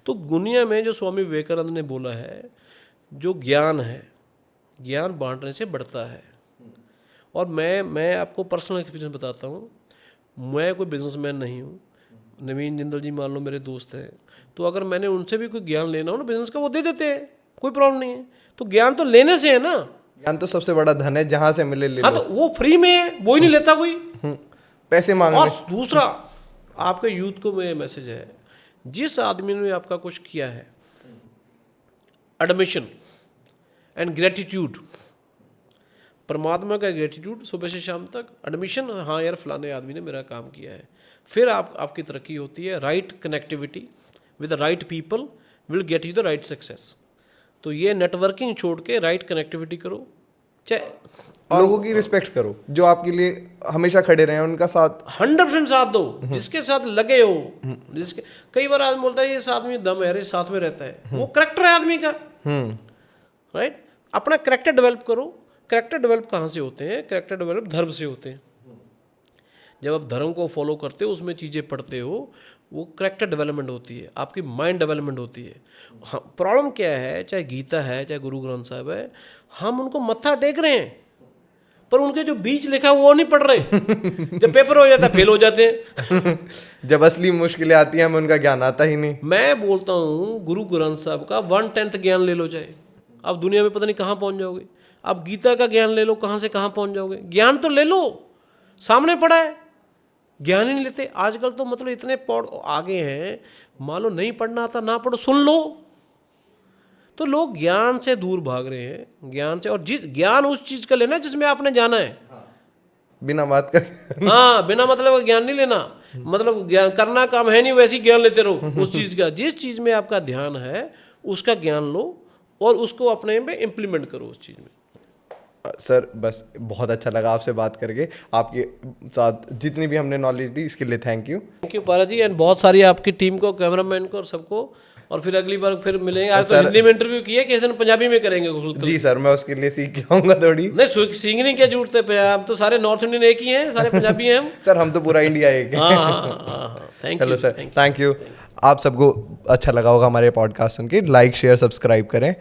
तो दुनिया में जो स्वामी विवेकानंद ने बोला है, जो ज्ञान है, ज्ञान बांटने से बढ़ता है। और मैं आपको पर्सनल एक्सपीरियंस बताता हूँ, मैं कोई बिजनेसमैन नहीं हूँ। नवीन जिंदल जी मान लो मेरे दोस्त हैं, तो अगर मैंने उनसे भी कोई ज्ञान लेना हो ना बिजनेस का, वो दे देते हैं, कोई प्रॉब्लम नहीं है। तो ज्ञान तो लेने से है ना, ज्ञान तो सबसे बड़ा धन है, जहां से मिले ले हाँ लो। तो वो फ्री में है, वो ही नहीं लेता कोई। पैसे मांगने। और दूसरा आपके यूथ को मेरा मैसेज है, जिस आदमी ने आपका कुछ किया है, एडमिशन एंड ग्रेटिट्यूड, परमात्मा का ग्रेटिट्यूड सुबह से शाम तक, एडमिशन हाँ यार फलाने आदमी ने मेरा काम किया है, फिर आपकी तरक्की होती है। Right connectivity with the right people will get you the right success. तो ये नेटवर्किंग छोड़ के राइट कनेक्टिविटी करो, चाहे लोगों की रिस्पेक्ट करो, जो आपके लिए हमेशा खड़े रहे, उनका साथ 100% साथ दो, जिसके साथ लगे हो, जिसके कई बार आदमी बोलता है इस आदमी दम है, साथ में रहता है, वो करेक्टर है आदमी का, राइट। अपना करेक्टर डेवलप करो। करेक्टर डेवलप कहाँ से होते हैं? करेक्टर डेवलप धर्म से होते हैं। जब आप धर्म को फॉलो करते हो, उसमें चीज़ें पढ़ते हो, वो करेक्टर डेवलपमेंट होती है, आपकी माइंड डेवलपमेंट होती है। हाँ, प्रॉब्लम क्या है, चाहे गीता है चाहे गुरु ग्रंथ साहब है, हम उनको मत्था टेक रहे हैं, पर उनके जो बीच लिखा है वो नहीं पढ़ रहे। जब पेपर हो जाता है फेल हो जाते हैं। जब असली मुश्किलें आती हैं हमें उनका ज्ञान आता ही नहीं। मैं बोलता हूँ गुरु ग्रंथ साहब का 1/10 ज्ञान ले लो, चाहे आप दुनिया में पता नहीं कहाँ पहुँच जाओगे। आप गीता का ज्ञान ले लो, कहाँ से कहाँ पहुँच जाओगे। ज्ञान तो ले लो, सामने पड़ा है, ज्ञान ही नहीं लेते। आजकल तो मतलब इतने पढ़ आगे हैं, मान लो नहीं पढ़ना आता ना पढ़ो, सुन लो। तो लोग ज्ञान से दूर भाग रहे हैं, ज्ञान से। और जिस ज्ञान उस चीज़ का लेना जिसमें आपने जाना है, बिना बात का। हाँ, बिना मतलब का ज्ञान नहीं लेना। मतलब ज्ञान करना काम है नहीं, वैसे ही ज्ञान लेते रहो उस चीज़ का। जिस चीज़ में आपका ध्यान है उसका ज्ञान लो और उसको अपने में इम्प्लीमेंट करो उस चीज़ में। सर बस बहुत अच्छा लगा आपसे बात करके, आपके साथ जितनी भी हमने नॉलेज दी इसके लिए थैंक यू। थैंक यू पारा जी, एंड बहुत सारी आपकी टीम को, कैमरामैन को और सबको। और फिर अगली बार फिर मिलेंगे। आज तो हिंदी में इंटरव्यू किया, किसी दिन पंजाबी में करेंगे। जी सर, मैं उसके लिए सीख के आऊँगा थोड़ी। नहीं, सीखने की क्या जरूरत है, हम तो सारे नॉर्थ इंडियन एक ही हैं, सारे पंजाबी हैं हम। सर हम तो पूरा इंडिया एक है। हाँ, thank you. Hello sir, thank you. आप सबको अच्छा लगा होगा हमारे पॉडकास्ट सुन के। लाइक शेयर सब्सक्राइब करें।